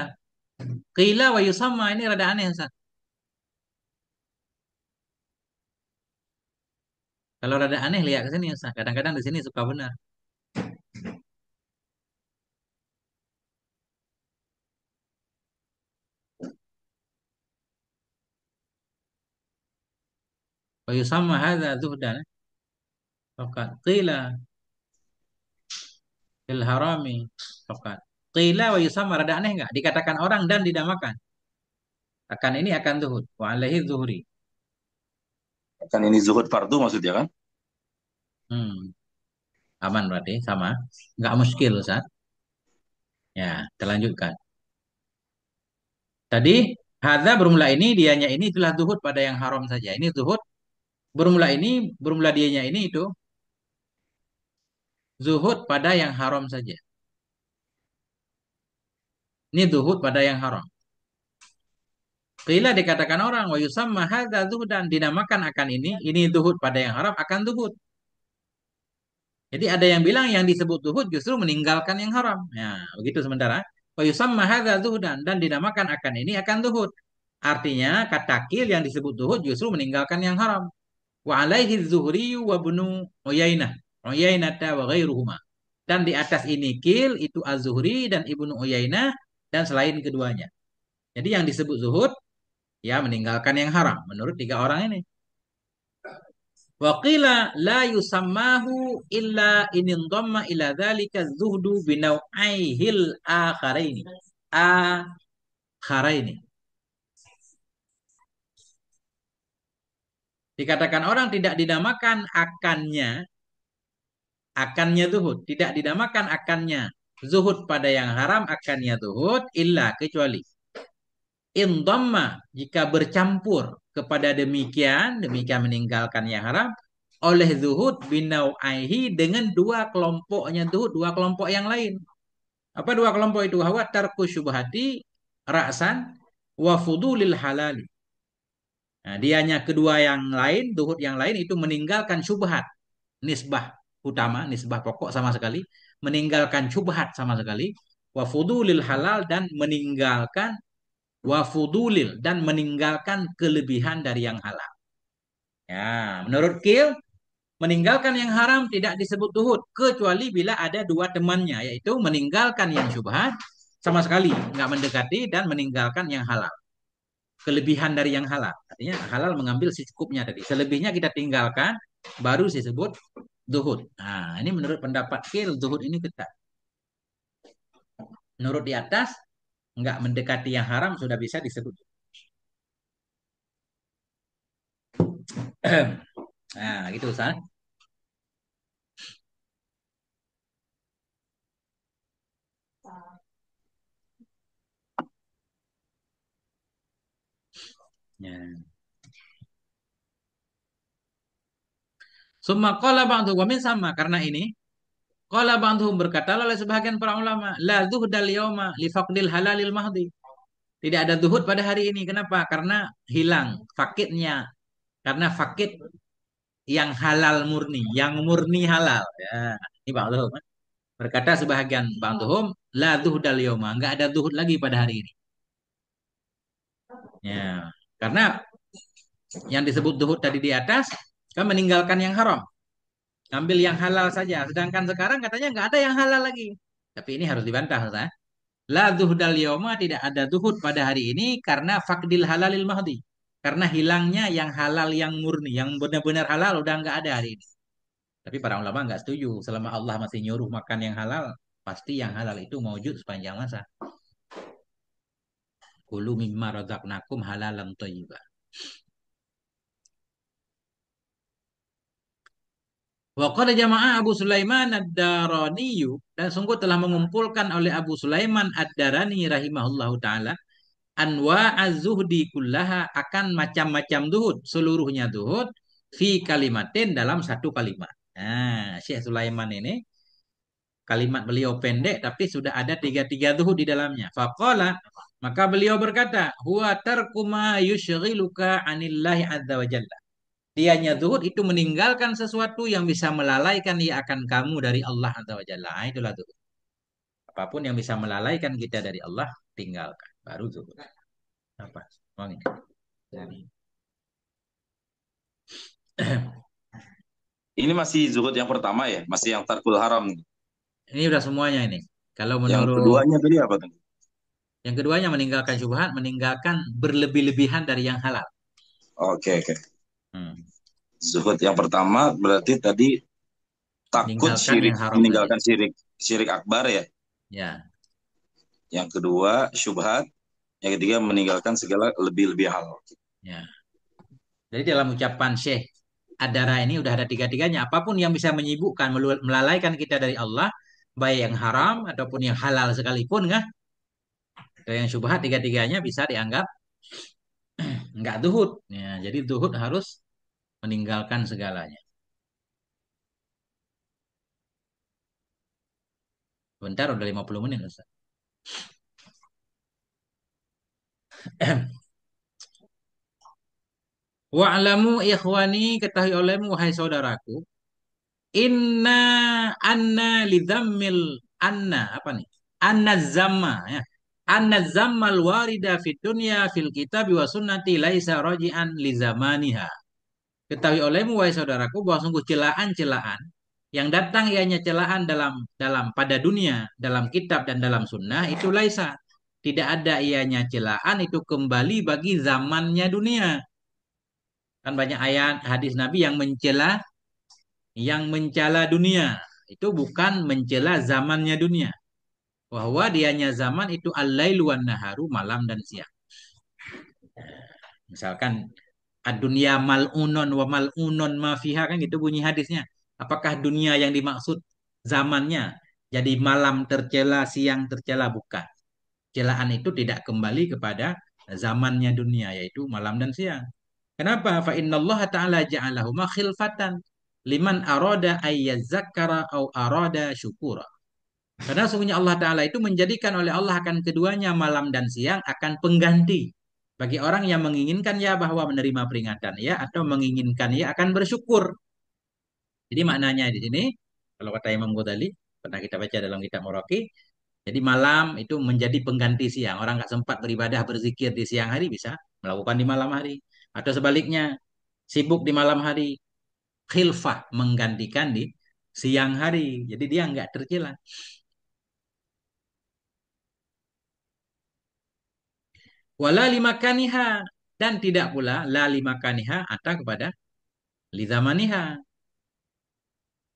Qila wa yusamma ini rada aneh Ustaz. Kalau rada aneh lihat ke sini Ustaz. Kadang-kadang di sini suka benar. Wa yusamma hadza zuhdan. Faqat qila fil harami faqat. Qila wa yusamma rada aneh enggak? Dikatakan orang dan dinamakan. Akan ini akan zuhud. Wa alaihi zuhri. Kan ini zuhud fardu maksudnya kan? Hmm, aman berarti sama. Enggak muskil Ustaz. Ya, kita lanjutkan. Tadi hadza bermula ini dianya ini itulah zuhud pada yang haram saja. Ini zuhud bermula ini bermula dianya ini itu zuhud pada yang haram saja. Ini zuhud pada yang haram. Qila dikatakan orang wa yusamma hadza zuhdan dinamakan akan ini zuhud pada yang haram akan zuhud. Jadi ada yang bilang yang disebut zuhud justru meninggalkan yang haram. Ya, begitu sementara. Wa yusamma hadza zuhdan dan dinamakan akan ini akan zuhud. Artinya kata kil yang disebut zuhud justru meninggalkan yang haram. Wa alaihi zuhri wa ibnu Uyainah. Uyainah wa ghairuhuma. Dan di atas ini kil itu az-Zuhri dan Ibnu Uyainah dan selain keduanya. Jadi yang disebut zuhud ya meninggalkan yang haram menurut tiga orang ini. Waqila la yusammahu illa inin dhamma ila dzalika zuhdu binau'aihil akharaini. Akharaini. Dikatakan orang tidak dinamakan akannya zuhud, tidak dinamakan akannya zuhud pada yang haram akannya zuhud illa kecuali indhamma jika bercampur kepada demikian meninggalkan yang haram oleh zuhud binau'aihi dengan dua kelompoknya zuhud, dua kelompok yang lain. Apa dua kelompok itu? Hawa tarku syubhati ra'san wa fudulil halali. Nah, dianya kedua yang lain, zuhud yang lain itu meninggalkan syubhat, nisbah utama, nisbah pokok sama sekali, meninggalkan syubhat sama sekali, wa fudulil halal dan meninggalkan kelebihan dari yang halal. Ya, menurut Kil, meninggalkan yang haram tidak disebut zuhud kecuali bila ada dua temannya, yaitu meninggalkan yang syubhat sama sekali nggak mendekati dan meninggalkan yang halal. Kelebihan dari yang halal, artinya halal mengambil secukupnya tadi. Selebihnya kita tinggalkan, baru disebut zuhud. Nah, ini menurut pendapat Kil, zuhud ini ketat. Menurut di atas, nggak mendekati yang haram sudah bisa disebut. Nah, gitu Ustaz. Ya. Summa qala ba'du wa min sama karena ini qala ba'duhum berkata oleh sebagian para ulama la zuhdal yauma li faqdil halalil mahdi. Tidak ada zuhud pada hari ini. Kenapa? Karena hilang fakitnya. Karena fakit yang halal murni, yang murni halal. Ya, ini ba'duhum. Berkata sebahagian ba'duhum la zuhdal yauma, enggak ada zuhud lagi pada hari ini. Ya, karena yang disebut zuhud tadi di atas kan meninggalkan yang haram. Ambil yang halal saja. Sedangkan sekarang katanya nggak ada yang halal lagi. Tapi ini harus dibantah, Ustaz. La zuhdal yawma tidak ada zuhud pada hari ini karena fakdil halalil mahdi. Karena hilangnya yang halal yang murni, yang benar-benar halal udah nggak ada hari ini. Tapi para ulama nggak setuju. Selama Allah masih nyuruh makan yang halal, pasti yang halal itu mewujud sepanjang masa. Kulu mimma razaqnakum halalan thayyiban. Wa qad jama'a Abu Sulaiman Ad-Darani dan sungguh telah mengumpulkan oleh Abu Sulaiman Ad-Darani rahimahullahu taala anwa az-zuhdi kullaha akan macam-macam zuhud, seluruhnya zuhud fi kalimatin dalam satu kalimat. Nah, Syekh Sulaiman ini kalimat beliau pendek tapi sudah ada tiga-tiga zuhud di dalamnya. Faqala maka beliau berkata, huwa tarkuma yushghiluka anillahi azza wa jalla. Dianya zuhud itu meninggalkan sesuatu yang bisa melalaikan ia akan kamu dari Allah azza wa jalla. Nah, itulah zuhud. Apapun yang bisa melalaikan kita dari Allah, tinggalkan. Baru zuhud. Apa? Oh, ini. Jadi. Ini masih zuhud yang pertama ya, masih yang tarkul haram. Ini udah semuanya ini. Kalau Yang menurut keduanya tadi apa tuh? yang keduanya meninggalkan syubhat, meninggalkan berlebih-lebihan dari yang halal. Oke, oke. Hmm. Zuhud yang pertama berarti tadi takut Meninggalkan syirik, yang haram tadi. meninggalkan syirik, syirik akbar ya. Ya, Yang kedua syubhat, yang ketiga meninggalkan segala lebih-lebih hal. ya. Jadi dalam ucapan Syekh Adara ini udah ada tiga-tiganya. Apapun yang bisa menyibukkan, melalaikan kita dari Allah, baik yang haram ataupun yang halal sekalipun, nggak? Atau yang syubhat, tiga-tiganya bisa dianggap nggak zuhud. Ya, jadi zuhud harus meninggalkan segalanya. Bentar, udah 50 menit, Ustaz. Wa'lamu ikhwani, ketahui olehmu, wahai saudaraku, inna anna lidhammil anna apa nih? Anna zamma ya. Anna zammal warida fid dunya fil kitab wa sunnati laisa raji'an li zamaniha. Ketahui olehmu wahai saudaraku bahwa sungguh celaan-celaan yang datang ianya celaan dalam dalam pada dunia, dalam kitab dan dalam sunnah itu laisa. Tidak ada ianya celaan itu kembali bagi zamannya dunia. Kan banyak ayat hadis Nabi yang mencela dunia. Itu bukan mencela zamannya dunia. Bahwa dianya zaman itu al-lailu wan naharu, malam dan siang. Misalkan ad-dunya mal'unun wa mal'unun ma fiha kan gitu bunyi hadisnya. Apakah dunia yang dimaksud zamannya jadi malam tercela, siang tercela? Bukan. Celaan itu tidak kembali kepada zamannya dunia yaitu malam dan siang. Kenapa? Fa innallaha ta'ala ja'alahuma khilfatan liman arada ayyazakkara au arada syukura. Karena sungguhnya Allah Ta'ala itu menjadikan oleh Allah akan keduanya malam dan siang akan pengganti bagi orang yang menginginkan ya bahwa menerima peringatan ya atau menginginkan ya akan bersyukur. Jadi maknanya di sini kalau kata Imam Ghazali pernah kita baca dalam kitab Muraqi, jadi malam itu menjadi pengganti siang. Orang nggak sempat beribadah berzikir di siang hari bisa melakukan di malam hari atau sebaliknya sibuk di malam hari, khilfah menggantikan di siang hari. Jadi dia nggak tercela. Wala limakaniha, dan tidak pula la limakaniha atau kepada lizamaniha.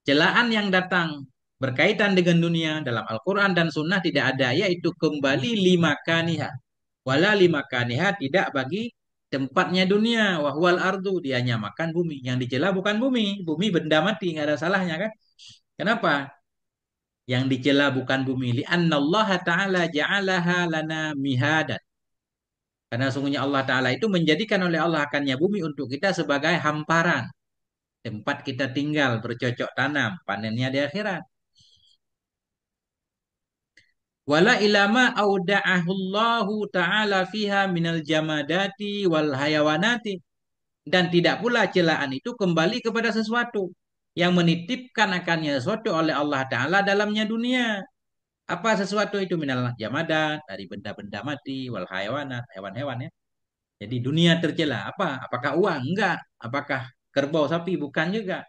Celaan yang datang berkaitan dengan dunia dalam Al-Quran dan Sunnah tidak ada, yaitu kembali limakaniha. Wala limakaniha, tidak bagi tempatnya dunia. Wahwal ardu, dia nyamakan bumi. Yang dicela bukan bumi. Bumi benda mati, nggak ada salahnya kan. Kenapa? Yang dicela bukan bumi. Allah ta'ala ja'alaha lana mihadan. Karena sungguhnya Allah Ta'ala itu menjadikan oleh Allah akannya bumi untuk kita sebagai hamparan. Tempat kita tinggal, bercocok tanam, panennya di akhirat. Wala ilama auda'ahullahu ta'ala fiha minal jamadati wal hayawanati. Dan tidak pula celaan itu kembali kepada sesuatu yang menitipkan akannya sesuatu oleh Allah Ta'ala dalamnya dunia. Apa sesuatu itu? Minal jamadat, dari benda-benda mati, wal hayawanat, hewan-hewan ya. Jadi dunia tercela. Apa? Apakah uang? Enggak. Apakah kerbau, sapi? Bukan juga.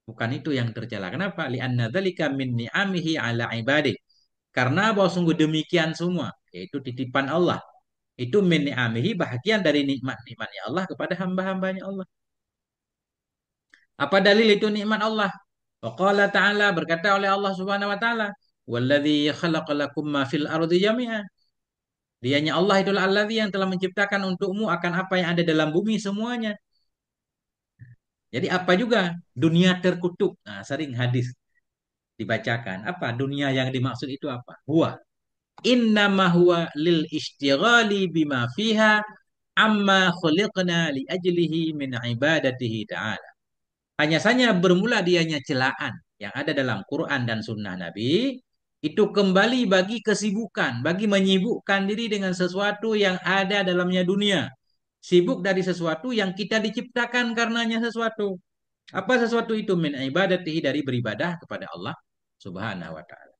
Bukan itu yang tercela. Kenapa? Li'anna dzalika min ni'amihi ala ibadih. Karena bahwa sungguh demikian semua, yaitu titipan Allah. Itu min ni'amihi, bahagian dari nikmat-nikmatnya Allah kepada hamba-hambanya Allah. Apa dalil itu nikmat Allah? Wa qala ta'ala, berkata oleh Allah Subhanahu wa taala, "Walladzi khalaqa lakum ma fil ardi jami'an." Dianya Allah itulah alladzi yang telah menciptakan untukmu akan apa yang ada dalam bumi semuanya. Jadi apa juga? Dunia terkutuk. Nah, sering hadis dibacakan. Apa dunia yang dimaksud itu apa? Huwa. Innama huwa lil istighali bima fiha amma khuliqna li ajlihi min ibadatihi ta'ala. Hanya saja bermula dianya celaan yang ada dalam Quran dan Sunnah Nabi itu kembali bagi kesibukan, bagi menyibukkan diri dengan sesuatu yang ada dalamnya dunia. Sibuk dari sesuatu yang kita diciptakan karenanya sesuatu. Apa sesuatu itu? Min ibadatihi, dari beribadah kepada Allah Subhanahu wa taala.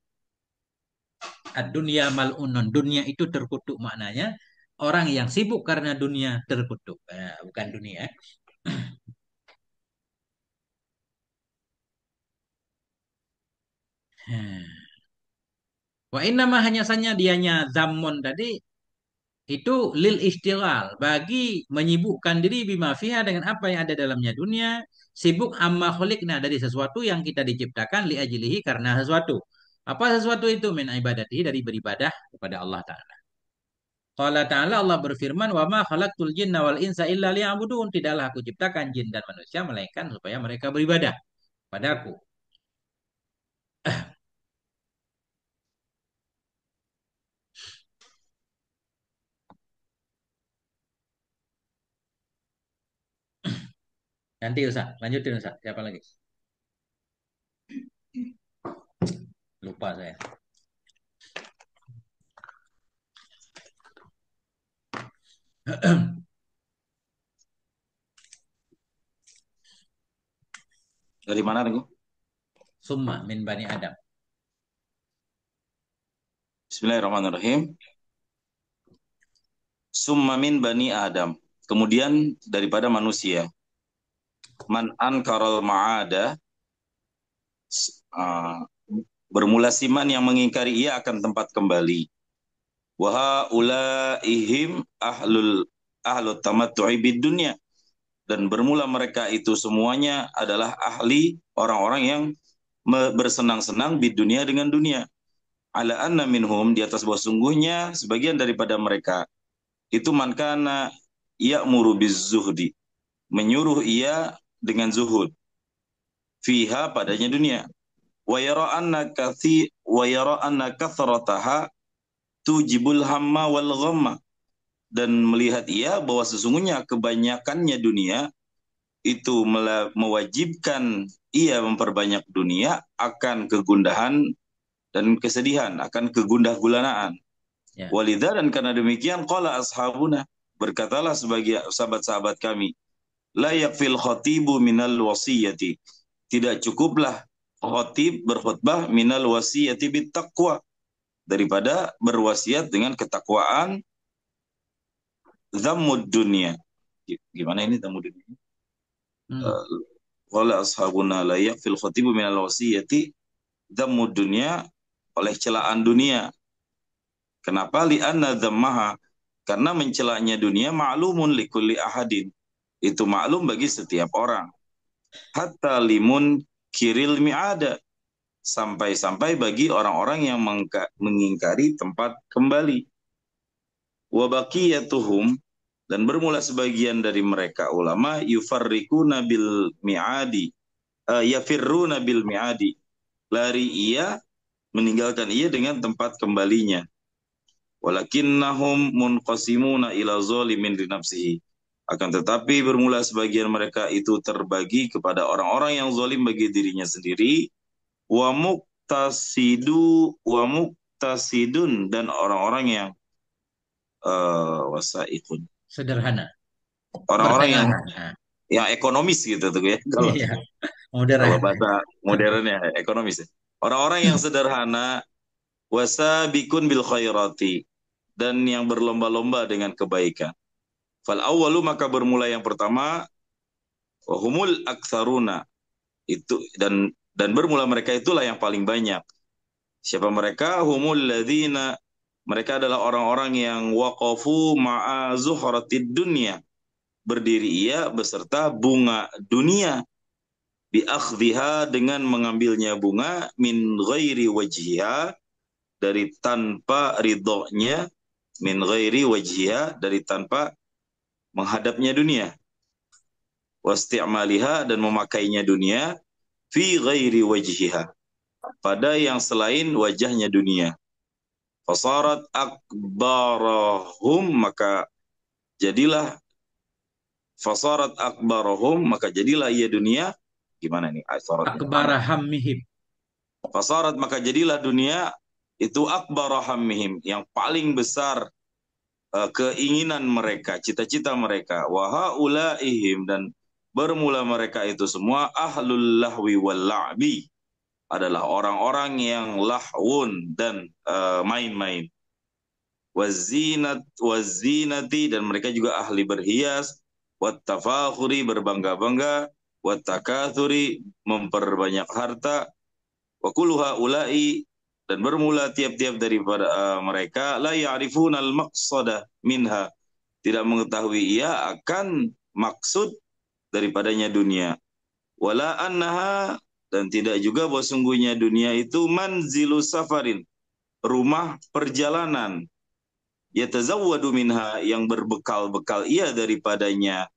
Ad-dunya mal'unun, dunia itu terkutuk, maknanya orang yang sibuk karena dunia terkutuk. Bukan dunia. Wa innama, hanya saja dianya zammon tadi itu lil istighal, bagi menyibukkan diri bima fiha, dengan apa yang ada dalamnya dunia, sibuk amma khuliqna, dari sesuatu yang kita diciptakan li ajlihi, karena sesuatu. Apa sesuatu itu? Min ibadati, dari beribadah kepada Allah Ta'ala. Qala Ta'ala, Allah berfirman, wa ma khalaqtul jinna wal insa illa liya'budun. Tidaklah aku ciptakan jin dan manusia melainkan supaya mereka beribadah padaku. Nanti Ustaz, lanjutin Ustaz. Siapa lagi? Lupa saya. Dari mana lagi? Summa min bani Adam. Bismillahirrahmanirrahim. Summa min bani Adam. Kemudian daripada manusia. Man ankaral ma'ada. Bermula siman yang mengingkari ia akan tempat kembali. Wa ulaihim ahlut tamattu'i bid dunya. Dan bermula mereka itu semuanya adalah ahli orang-orang yang bersenang-senang di dunia dengan dunia. Ala anna minhum, di atas bahwa sungguhnya sebagian daripada mereka itu man kana ya'muru bizzuhdi, menyuruh ia dengan zuhud fiha, padanya dunia. Wa yara anna kathrataha tujibul hamma wal ghamma, dan melihat ia bahwa sesungguhnya kebanyakannya dunia itu mewajibkan ia memperbanyak dunia akan kegundahan dan kesedihan, akan kegundah gulanaan. Ya. Walidha, dan karena demikian, qala ashabuna, berkatalah sebagai sahabat-sahabat kami, la yakfil khatibu minal wasiyati, tidak cukuplah khatib berkhutbah minal wasiyati bit taqwa, daripada berwasiat dengan ketakwaan. Zammud dunia. Gimana ini zammud dunia? Hmm. Eh, Qala ashabuna la yakfil khatibu minal wasiyati dhammud dunya, oleh celaan dunia. Kenapa? Li'anna dhammaha, karena mencelanya dunia ma'lumun likulli ahadin. Itu maklum bagi setiap orang. Hatta limun kiril mi'ada, sampai-sampai bagi orang-orang yang mengingkari tempat kembali. Wa baqiyatuhum, dan bermula sebagian dari mereka ulama yufarriquna bil mi'adi, yafirruna bil mi'adi, lari ia, meninggalkan ia dengan tempat kembalinya. Walakinnahum munqasimuna ila zalimin li nafsihi, akan tetapi bermula sebagian mereka itu terbagi kepada orang-orang yang zalim bagi dirinya sendiri, wa muktasidun, dan orang-orang yang wasaikun, Sederhana, orang-orang pertengahan. Nah, yang ekonomis gitu tuh ya. Kalau iya, kalau modern. bahasa modernnya ekonomis ya. Orang-orang yang sederhana, wasabikun bil khairati, dan yang berlomba-lomba dengan kebaikan. Fal awwalu, maka bermula yang pertama, wahumul aktsaruna, itu dan bermula mereka itulah yang paling banyak. Siapa mereka? Humul ladzina, mereka adalah orang-orang yang waqafu ma'a zuhratid dunya, berdiri ia beserta bunga dunia, biakhdhiha, dengan mengambilnya bunga, min ghairi wajhiha, dari tanpa ridhonya, min ghairi wajhiha, dari tanpa menghadapnya dunia, wasti'maliha, dan memakainya dunia, fi ghairi wajhiha, pada yang selain wajahnya dunia. Fasarat akbarahum, maka jadilah, fasarat akbarahum, maka jadilah ia dunia, gimana nih fasaratnya? Akbara hammihim. Fasarat, maka jadilah dunia itu akbarahammihim, yang paling besar keinginan mereka, cita-cita mereka. Wahaulaihim, dan bermula mereka itu semua ahlul lahwi wal la'bi, adalah orang-orang yang lahwun dan main-main. Wazinati, dan mereka juga ahli berhias, wattafakhuri, berbangga-bangga, wattakathuri, memperbanyak harta, wa kullu haula'i, dan bermula tiap-tiap daripada mereka, la ya'rifuna al-maqsada minha, tidak mengetahui ia akan maksud daripadanya dunia. Wala annaha, dan tidak juga bahwa sungguhnya dunia itu manzilu safarin, rumah perjalanan, yatazawwadu minha, yang berbekal-bekal ia daripadanya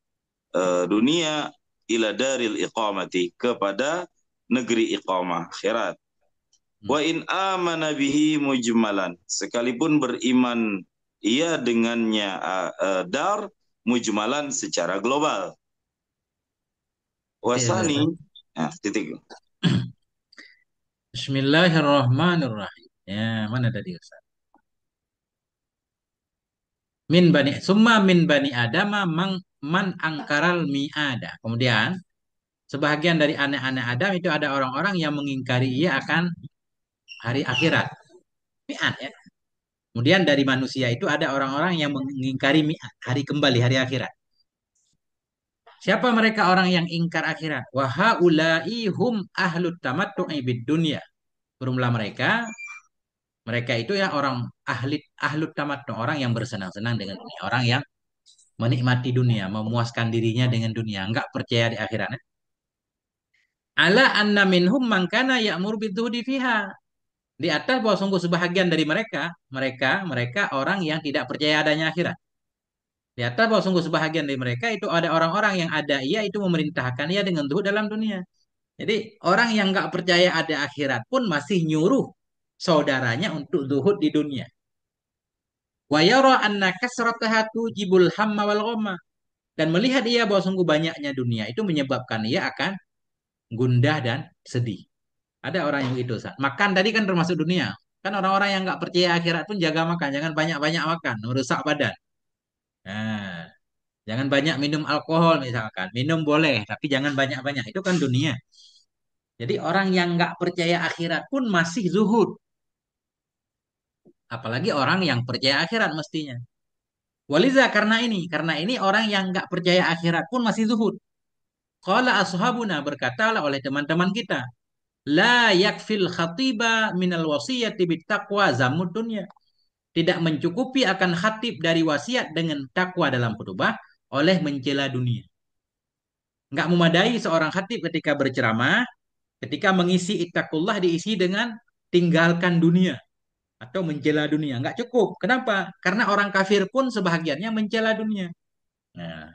dunia, ila daril iqamati, kepada negeri iqamah akhirat. Wa in amana bihi mujmalan, sekalipun beriman ia dengannya dar mujmalan, secara global. Iya, Wasani, nah, titik. Bismillahirrahmanirrahim. Ya, mana tadi Ustaz? Min bani adama man angkaral mi'ada. Kemudian sebahagian dari anak-anak Adam itu ada orang-orang yang mengingkari ia akan hari akhirat. Mi'ad ya. Kemudian dari manusia itu ada orang-orang yang mengingkari mi'ad, hari kembali, hari akhirat. Siapa mereka orang yang ingkar akhirat? Wa haula'i hum ahlut tamattu'i bid dunya. Bermula mereka itu ya orang ahlut tamattu, orang yang bersenang-senang dengan dunia, orang yang menikmati dunia, memuaskan dirinya dengan dunia, enggak percaya di akhirat. Ala anna minhum man kana ya'mur bidzudi fiha. Di atas bahwa sungguh sebahagian dari mereka orang yang tidak percaya adanya akhirat. Di atas bahwa sungguh sebahagian dari mereka itu ada orang-orang yang ada ia itu memerintahkan ia dengan zuhud dalam dunia. Jadi orang yang nggak percaya ada akhirat pun masih nyuruh saudaranya untuk zuhud di dunia. Wa yara anna kasrataha tujibul hamma wal ghamma, dan melihat ia bahwa sungguh banyaknya dunia itu menyebabkan ia akan gundah dan sedih. Ada orang yang begitu, Ustaz. Makan tadi kan termasuk dunia. Kan orang-orang yang nggak percaya akhirat pun jaga makan, jangan banyak-banyak makan, merusak badan. Nah, jangan banyak minum alkohol misalkan. Minum boleh, tapi jangan banyak-banyak. Itu kan dunia. Jadi orang yang nggak percaya akhirat pun masih zuhud. Apalagi orang yang percaya akhirat mestinya. Waliza, karena ini orang yang nggak percaya akhirat pun masih zuhud. Qala ashabuna, berkatalah oleh teman-teman kita, la yakfil khatiba minal wasiyati bittaqwa zamud dunya. Tidak mencukupi akan khatib dari wasiat dengan takwa dalam khutbah oleh mencela dunia. Enggak memadai seorang khatib ketika berceramah, ketika mengisi ittaqullah diisi dengan tinggalkan dunia atau mencela dunia. Enggak cukup. Kenapa? Karena orang kafir pun sebahagiannya mencela dunia. Nah,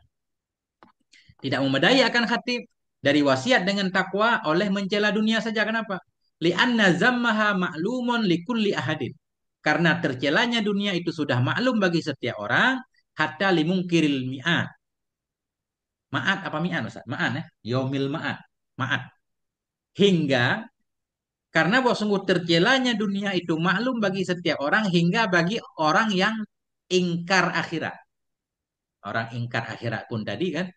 tidak memadai akan khatib dari wasiat dengan takwa oleh mencela dunia saja. Kenapa? Li'anna zammaha ma'lumun likulli ahadin. Karena tercelanya dunia itu sudah maklum bagi setiap orang, hatta limungkiril mi'at. Ma'at apa mi'at, Ustaz? Ma'at ya. Yaumil ma'at. Ma'at. Hingga karena bahwa sungguh tercelanya dunia itu maklum bagi setiap orang hingga bagi orang yang ingkar akhirat. Orang ingkar akhirat pun tadi kan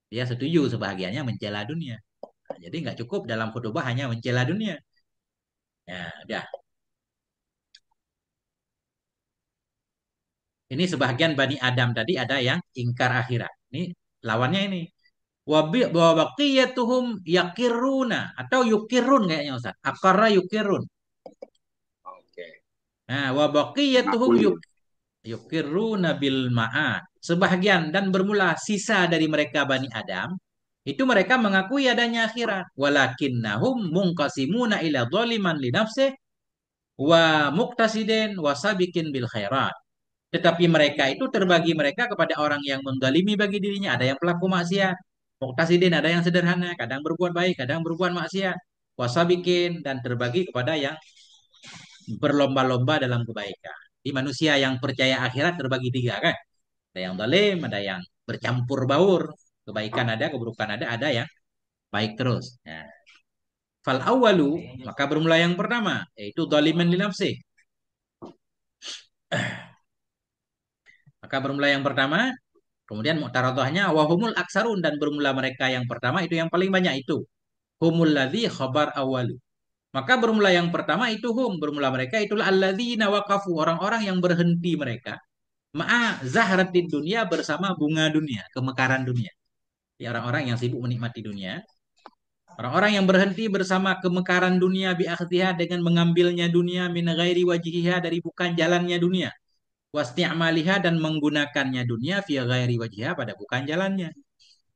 dia setuju sebahagiannya mencela dunia. Nah, jadi nggak cukup dalam khutbah hanya mencela dunia. Ya, udah. Ini sebahagian Bani Adam tadi ada yang ingkar akhirat. Ini lawannya ini. Wa baqiyatuhum yakiruna atau yukirun kayaknya Ustaz. Akara yukirun. Oke. Nah, wa baqiyatuhum Ngakui. yukiruna bil ma'ad. Sebahagian dan bermula sisa dari mereka Bani Adam itu mereka mengakui adanya akhirat. Walakinnahum munqasimuna ila dhaliman li nafsih wa muqtasidin wa sabiqin bil khairat. Tetapi mereka itu terbagi mereka kepada orang yang mendalimi bagi dirinya. Ada yang pelaku maksiat. Muqtasidin ada yang sederhana. Kadang berbuat baik, kadang berbuat maksiat. Wasabikin dan terbagi kepada yang berlomba-lomba dalam kebaikan. Di manusia yang percaya akhirat terbagi tiga kan. Ada yang zalim, ada yang bercampur baur. Kebaikan ada, keburukan ada yang baik terus. Nah, fal awalu, maka bermula yang pertama, yaitu zaliman li nafsih. Maka bermula yang pertama, kemudian mu'taradhahnya wahumul aksarun dan bermula mereka yang pertama itu yang paling banyak itu. Humul ladzi khabar awalu. Maka bermula yang pertama itu bermula mereka itulah alladzina waqafu, orang-orang yang berhenti mereka. Ma'a zahratid dunia bersama bunga dunia, kemekaran dunia. Ya, orang-orang yang sibuk menikmati dunia. Orang-orang yang berhenti bersama kemekaran dunia bi'akhtiha dengan mengambilnya dunia min ghairi wajihiha dari bukan jalannya dunia. Wasti'maliha dan menggunakannya dunia fi ghairi wajiha pada bukan jalannya.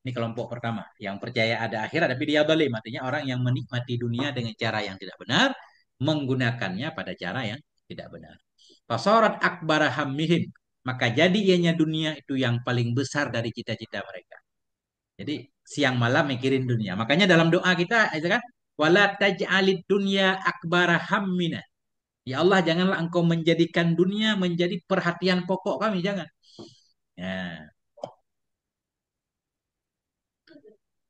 Ini kelompok pertama yang percaya ada akhirat tapi dia zalim, artinya orang yang menikmati dunia dengan cara yang tidak benar, menggunakannya pada cara yang tidak benar. Fasarat akbara hammihim, maka jadi ianya dunia itu yang paling besar dari cita-cita mereka. Jadi siang malam mikirin dunia. Makanya dalam doa kita itu kan wala taj'alid dunya akbara hammina. Ya Allah, janganlah engkau menjadikan dunia menjadi perhatian pokok kami, jangan. Ya.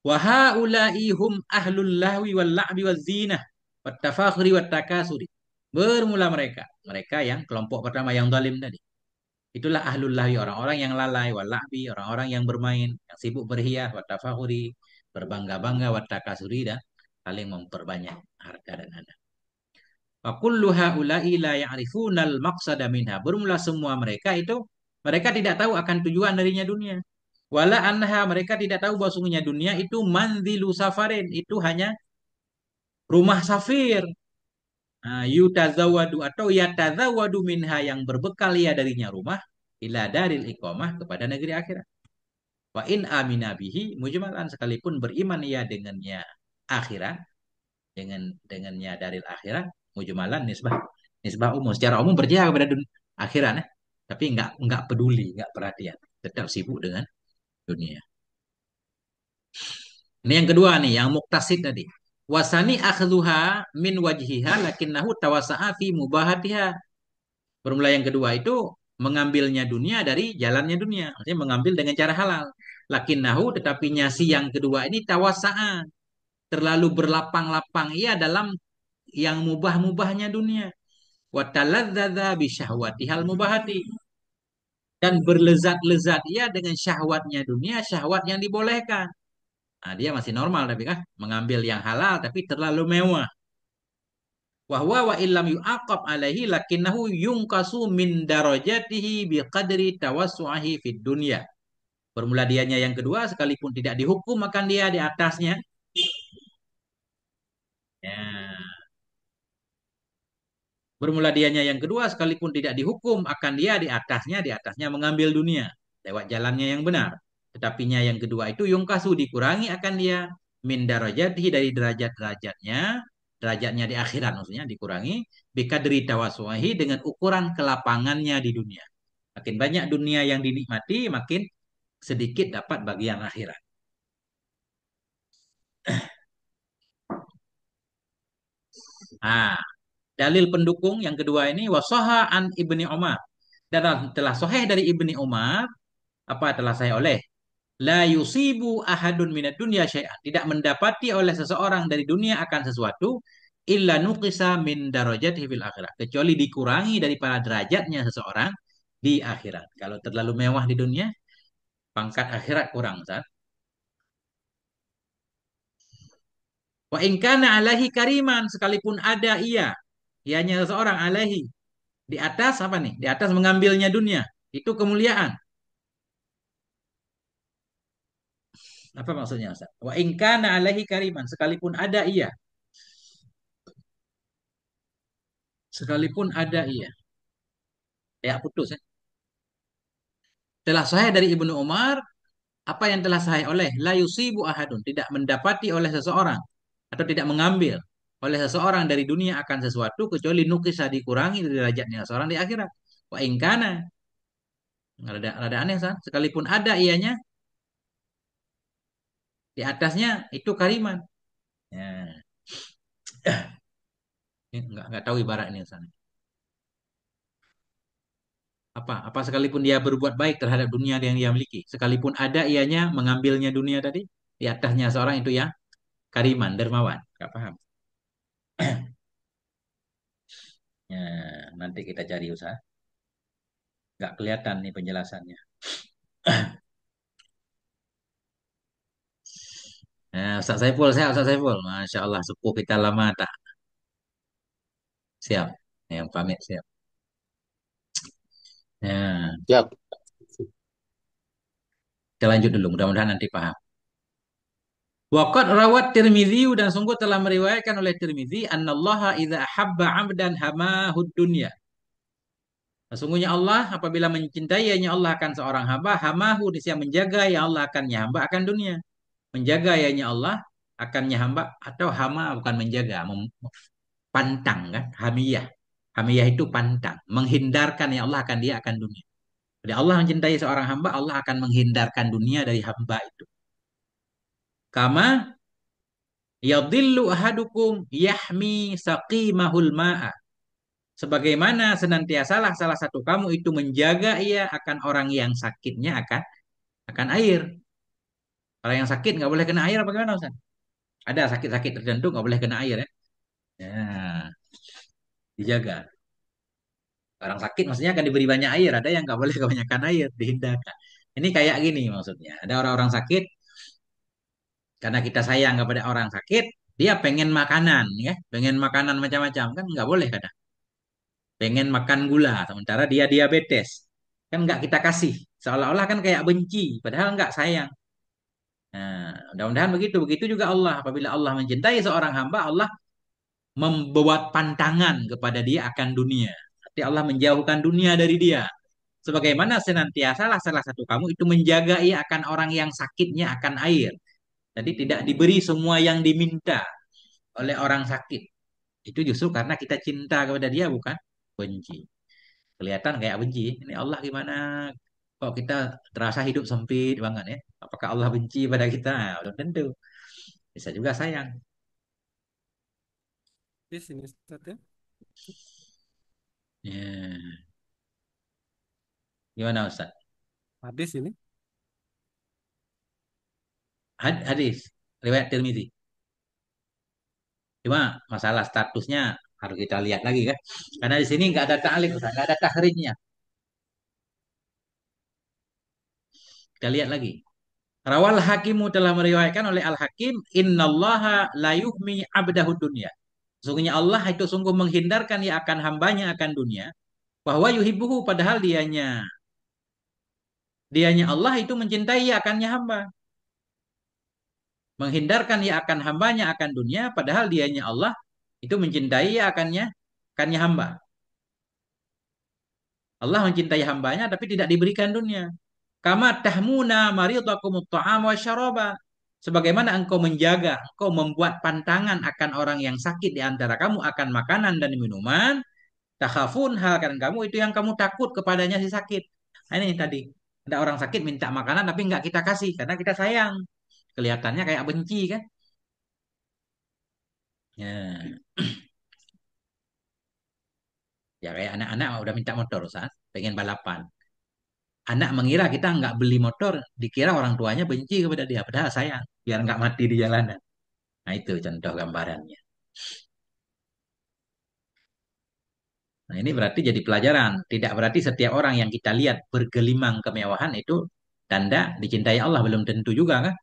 Wa haula'i hum ahlul lahwi wal la'bi waz zinah wat tafakhuri wat takasuri. Bermula mereka, mereka yang kelompok pertama yang zalim tadi. Itulah ahlul lahwi, orang-orang yang lalai, wal la'bi, orang-orang yang bermain, yang sibuk berhias, wat tafakhuri, berbangga-bangga, wat takasuri dan saling memperbanyak harta dan anak. Wa kullu haula'i la ya'rifunal maqsada minha. Bermula semua mereka itu mereka tidak tahu akan tujuan darinya dunia. Wala anha, mereka tidak tahu bahwa sungguhnya dunia itu manzilu safarin, itu hanya rumah safir. Nah, yutazawadu atau yatazawadu minha yang berbekal ya darinya rumah ila daril iqamah kepada negeri akhirat. Wa in amina bihi mujmalan, sekalipun beriman ia dengannya akhirat, dengannya daril akhirat, mujmalan nisbah nisbah umum, secara umum percaya kepada akhirat ya. Tapi enggak peduli, enggak perhatian, tetap sibuk dengan dunia. Ini yang kedua nih, yang muktasid tadi. Wasani akhduha min wajhiha lakinnahu tawasa'a fi mubahatiha. Bermula yang kedua itu mengambilnya dunia dari jalannya dunia. Artinya mengambil dengan cara halal. Lakinnahu, tetapi nyasi yang kedua ini tawasa'a. Terlalu berlapang-lapang ia dalam yang mubah-mubahnya dunia. Wataladzadza bisyahwatihal mubahati. Dan berlezat-lezat ia dengan syahwatnya dunia, syahwat yang dibolehkan. Nah, dia masih normal tapi kan mengambil yang halal tapi terlalu mewah. Wahwa wa illam yu'aqab alaihi lakinnahu yungkasu min darajatihi biqadri tawassu'ahi fid dunya. Bermula dianya yang kedua, sekalipun tidak dihukum akan dia di atasnya. Ya. Bermula dianya yang kedua, sekalipun tidak dihukum akan dia di atasnya mengambil dunia lewat jalannya yang benar. Tetapinya yang kedua itu yungkasu dikurangi akan dia min darajatihi dari derajat-derajatnya, derajatnya di akhirat maksudnya dikurangi bikadri tawasuhi dengan ukuran kelapangannya di dunia. Makin banyak dunia yang dinikmati, makin sedikit dapat bagian akhirat. Ah, dalil pendukung yang kedua ini wasoha an ibni Umar. Dan telah sahih dari ibni Umar apa telah saya oleh la yusibu ahadun minad dunya syai'an tidak mendapati oleh seseorang dari dunia akan sesuatu illa nuqisa min darajatihi fil akhirat kecuali dikurangi daripada derajatnya seseorang di akhirat. Kalau terlalu mewah di dunia, pangkat akhirat kurang, Ustaz. Wa in kana alaihi kariman sekalipun ada ianya seseorang alaihi di atas apa nih? Di atas mengambilnya dunia. Itu kemuliaan. Apa maksudnya, Ustaz? Wa in kana alaihi kariman sekalipun ada sekalipun ada ya putus ya. Telah sahih dari Ibnu Umar apa yang telah sahih oleh la yusibu ahadun tidak mendapati oleh seseorang atau tidak mengambil oleh seseorang dari dunia akan sesuatu kecuali nukisa dikurangi dari derajatnya seseorang di akhirat. Wa in kana rada aneh Ustaz. Sekalipun ada ianya di atasnya itu kariman. Ya, ini nggak tahu ibarat ini Ustaz. Apa sekalipun dia berbuat baik terhadap dunia yang dia miliki, sekalipun ada ianya mengambilnya dunia tadi, di atasnya seorang itu ya kariman, dermawan. Gak paham. Ya, nanti kita cari usaha. Gak kelihatan nih penjelasannya. Nah, Ustaz Saiful, saya Ustaz Saiful. Masya Allah, sepuh kita lama tak. Siap. Yang pamit siap. Ya, Siap. kita lanjut dulu. Mudah-mudahan nanti paham. Waqad rawat Tirmidzi dan sungguh telah meriwayatkan oleh Tirmidzi annallaha idza habba 'abdan hamahud dunya. Sesungguhnya Allah apabila mencintainya Allah akan seorang hamba, hamahu dia menjaga ya Allah akannya hamba akan dunia. Menjaga ya Allah akannya hamba atau hama bukan menjaga, pantang kan? Hamiyah. Hamiyah itu pantang, menghindarkan ya Allah akan dia akan dunia. Jadi Allah mencintai seorang hamba, Allah akan menghindarkan dunia dari hamba itu. Kama yadhillu ahadukum yahmi saqimahul ma'a. Sebagaimana senantiasalah salah satu kamu itu menjaga ia akan orang yang sakitnya akan air. Orang yang sakit nggak boleh kena air apa gimana Ustaz? Ada sakit-sakit tertentu nggak boleh kena air ya. Ya, dijaga. Orang sakit maksudnya akan diberi banyak air. Ada yang nggak boleh kebanyakan air, dihindarkan. Ini kayak gini maksudnya. Ada orang-orang sakit karena kita sayang kepada orang sakit, dia pengen makanan ya, pengen makanan macam-macam kan nggak boleh kadang. Pengen makan gula sementara dia diabetes. Kan nggak kita kasih. Seolah-olah kan kayak benci, padahal nggak sayang. Nah, mudah-mudahan begitu. Begitu juga Allah. Apabila Allah mencintai seorang hamba, Allah membuat pantangan kepada dia akan dunia. Tapi Allah menjauhkan dunia dari dia. Sebagaimana senantiasalah salah satu kamu itu menjaga ia akan orang yang sakitnya akan air. Jadi tidak diberi semua yang diminta oleh orang sakit. Itu justru karena kita cinta kepada dia bukan benci. Kelihatan kayak benci. Ini Allah gimana? Kok kita terasa hidup sempit banget ya? Apakah Allah benci pada kita? Nah, belum tentu. Bisa juga sayang. Di sini Ustaz ya. Ya. Gimana Ustaz? Hadis ini. Hadis riwayat Tirmizi. Cuma masalah statusnya harus kita lihat lagi kan. Karena di sini nggak ada ta'liq, Ustaz, nggak ada tahrijnya. Kita lihat lagi. Rawal Hakimu telah meriwayatkan oleh Al Hakim, Innallaha la yuhmi abdahu dunya. Sesungguhnya Allah itu sungguh menghindarkan ia akan hambanya akan dunia. Bahwa yuhibbuhu padahal dianya Dianya Allah itu mencintai ia akannya hamba. Menghindarkan ia akan hambanya akan dunia, padahal dianya Allah itu mencintai ia akannya hamba. Allah mencintai hambanya tapi tidak diberikan dunia. Kama tahmuna maridakumut ta'am wa syaraba. Sebagaimana engkau menjaga, engkau membuat pantangan akan orang yang sakit di antara kamu akan makanan dan minuman, takhafun hal kan kamu itu yang kamu takut kepadanya si sakit. Nah, ini tadi ada orang sakit minta makanan tapi nggak kita kasih karena kita sayang. Kelihatannya kayak benci kan? Ya, ya kayak anak-anak udah minta motor saat pengen balapan. Anak mengira kita nggak beli motor, dikira orang tuanya benci kepada dia, padahal sayang, biar nggak mati di jalanan. Nah itu contoh gambarannya. Nah ini berarti jadi pelajaran. Tidak berarti setiap orang yang kita lihat bergelimang kemewahan itu tanda dicintai Allah. Belum tentu juga kan?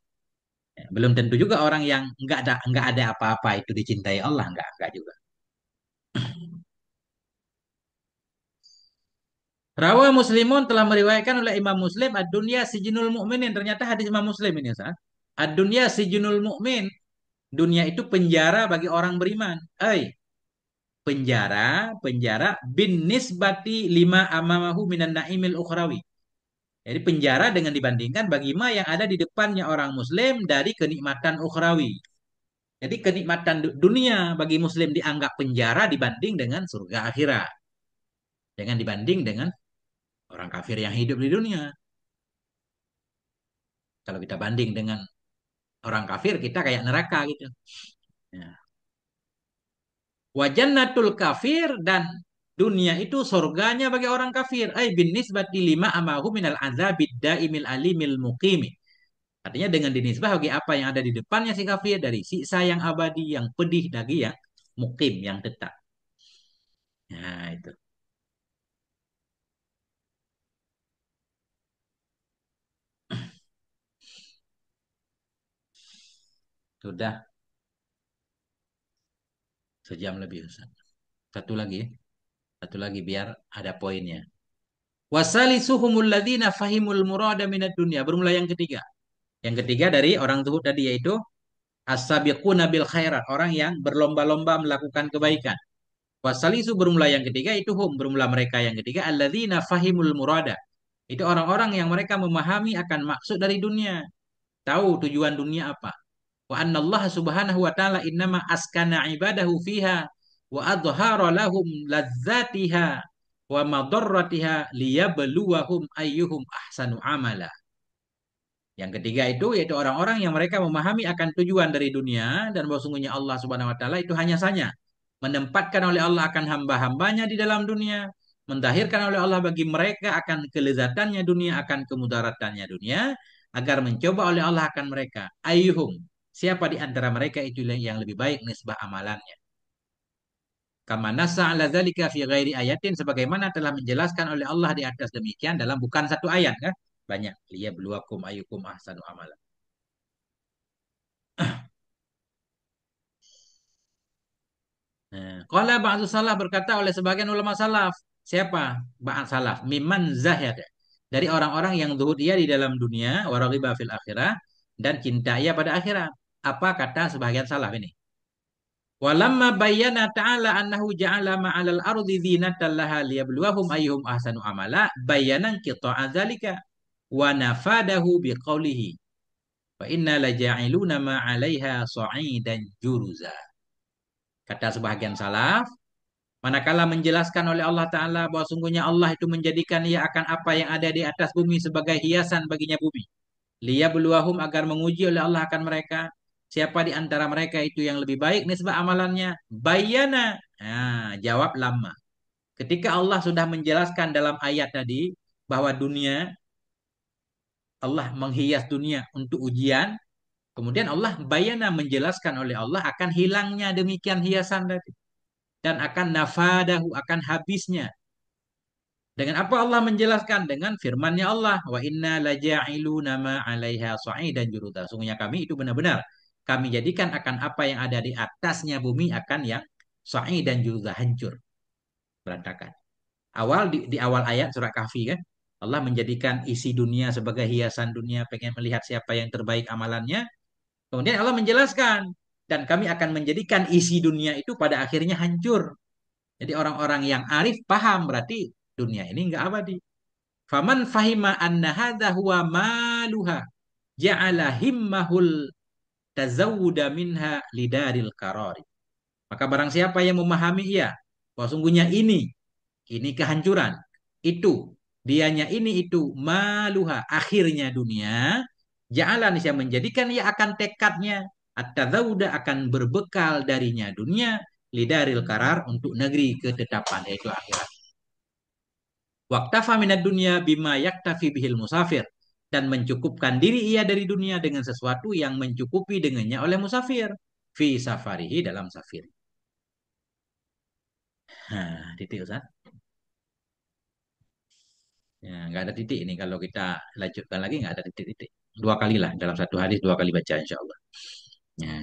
Ya, belum tentu juga orang yang nggak ada apa-apa itu dicintai Allah. Nggak juga. Rawa Muslimun telah meriwayatkan oleh Imam Muslim ad-dunya sijinul mukminin. Ternyata hadis Imam Muslim ini Ustaz. Ad-dunya sijinul mukmin. Dunia itu penjara bagi orang beriman. Penjara bin nisbati lima amamahu minan naimil ukhrawi. Jadi penjara dengan dibandingkan bagi ma yang ada di depannya orang muslim dari kenikmatan ukhrawi. Jadi kenikmatan dunia bagi muslim dianggap penjara dibanding dengan surga akhirat. Jangan dibanding dengan orang kafir yang hidup di dunia. Kalau kita banding dengan orang kafir, kita kayak neraka gitu. Ya. Wajannatul kafir dan dunia itu surganya bagi orang kafir. Bin nisbati lima amahu minal azabid daimil alimil muqimi. Artinya dengan dinisbah bagi apa yang ada di depannya si kafir dari siksa yang abadi, yang pedih lagi yang mukim, yang tetap. Nah, itu. Sudah 1 jam lebih Ustaz. Satu lagi, ya. Satu lagi biar ada poinnya. Wasalisuhumul ladzina fahimul murada minad dunya. Bermula yang ketiga. Yang ketiga dari orang zuhud tadi yaitu as-sabiquna bil khairat, orang yang berlomba-lomba melakukan kebaikan. Wasalisu bermula yang ketiga itu bermula mereka yang ketiga alladzina fahimul murada. Itu orang-orang yang mereka memahami akan maksud dari dunia, tahu tujuan dunia apa. Wa anna Allah subhanahu wa ta'ala innama askana ibadahu fiha wa adhara lahum ladzatiha wa madarratiha liyabluwahum ayyuhum ahsanu amala. Yang ketiga itu yaitu orang-orang yang mereka memahami akan tujuan dari dunia dan bahwa sungguhnya Allah Subhanahu wa taala itu hanya saja menempatkan oleh Allah akan hamba-hambanya di dalam dunia, mendahirkan oleh Allah bagi mereka akan kelezatannya dunia, akan kemudaratannya dunia, agar mencoba oleh Allah akan mereka. Ayyuhum, siapa di antara mereka itu yang lebih baik nisbah amalannya. Kama nassa ala dzalika fi ghairi ayatin sebagaimana telah menjelaskan oleh Allah di atas demikian dalam bukan satu ayat kan? Banyak. Liyabluwakum ayyukum ahsanu amala. Qala ba'du salaf berkata oleh sebagian ulama salaf. Siapa? Ba'd salaf. Mimman zahid. Dari orang-orang yang zuhud ia di dalam dunia, waraghiba fil akhirah, dan cinta ia pada akhirat. Apa kata sebagian salaf ini? Walamma bayyana ta'ala annahu ja'ala ma'alal ardi zinatan laha liyabluwahum ayyuhum ahsanu amala, bayyana qita'a dzalika wa nafadahu biqaulihi. Wa inna laja'iluna ma 'alaiha sa'idan juruza. Kata sebagian salaf, manakala menjelaskan oleh Allah Ta'ala bahwa sungguhnya Allah itu menjadikan ia akan apa yang ada di atas bumi sebagai hiasan baginya bumi. Liyabluwahum agar menguji oleh Allah akan mereka. Siapa di antara mereka itu yang lebih baik nisbah amalannya? Bayana. Nah, jawab lama. Ketika Allah sudah menjelaskan dalam ayat tadi bahwa dunia, Allah menghias dunia untuk ujian. Kemudian Allah bayana menjelaskan oleh Allah akan hilangnya demikian hiasan tadi. Dan akan nafadahu, akan habisnya. Dengan apa Allah menjelaskan? Dengan firman-Nya Allah, wa inna laja'iluna ma 'alaiha sa'idan juruda. Sungguhnya kami itu benar-benar kami jadikan akan apa yang ada di atasnya bumi akan yang sa'idan juruda, hancur, berantakan. Awal di awal ayat surat Kahfi kan? Allah menjadikan isi dunia sebagai hiasan dunia, pengen melihat siapa yang terbaik amalannya. Kemudian Allah menjelaskan, dan kami akan menjadikan isi dunia itu pada akhirnya hancur. Jadi orang-orang yang arif paham berarti dunia ini enggak abadi. Faman fahima anna hadza huwa maluha ja'ala himmahul tazawuda minha lidaril karari. Maka barang siapa yang memahami ia bahwa sungguhnya ini kehancuran. Itu dianya ini itu maluha akhirnya dunia. Ja'ala nisya menjadikan ia akan tekadnya at-tazawuda akan berbekal darinya dunia lidaril karar untuk negeri ketetapan yaitu akhirat. Waktafa minad dunya bima yaktafi bihil musafir dan mencukupkan diri ia dari dunia dengan sesuatu yang mencukupi dengannya oleh musafir fi safarihi dalam safir. Nah, titik Ustaz. Ya, nggak ada titik ini kalau kita lanjutkan lagi nggak ada titik-titik. Dua kali lah dalam satu hadis dua kali baca insya Allah. Ya,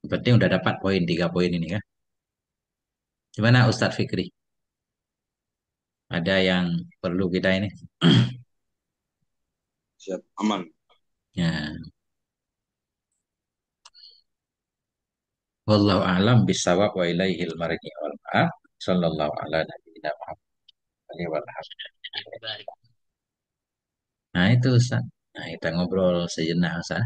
yang penting udah dapat poin tiga poin ini kan. Gimana Ustadz Fikri? Ada yang perlu kita ini? Siap, aman. Ya, wallahu a'lam bisawab wa ilaihil marji wal ma'ab. Sallallahu ala nabiyina Muhammad wa alihi. Nah itu Ustaz. Nah kita ngobrol sejenak Ustaz.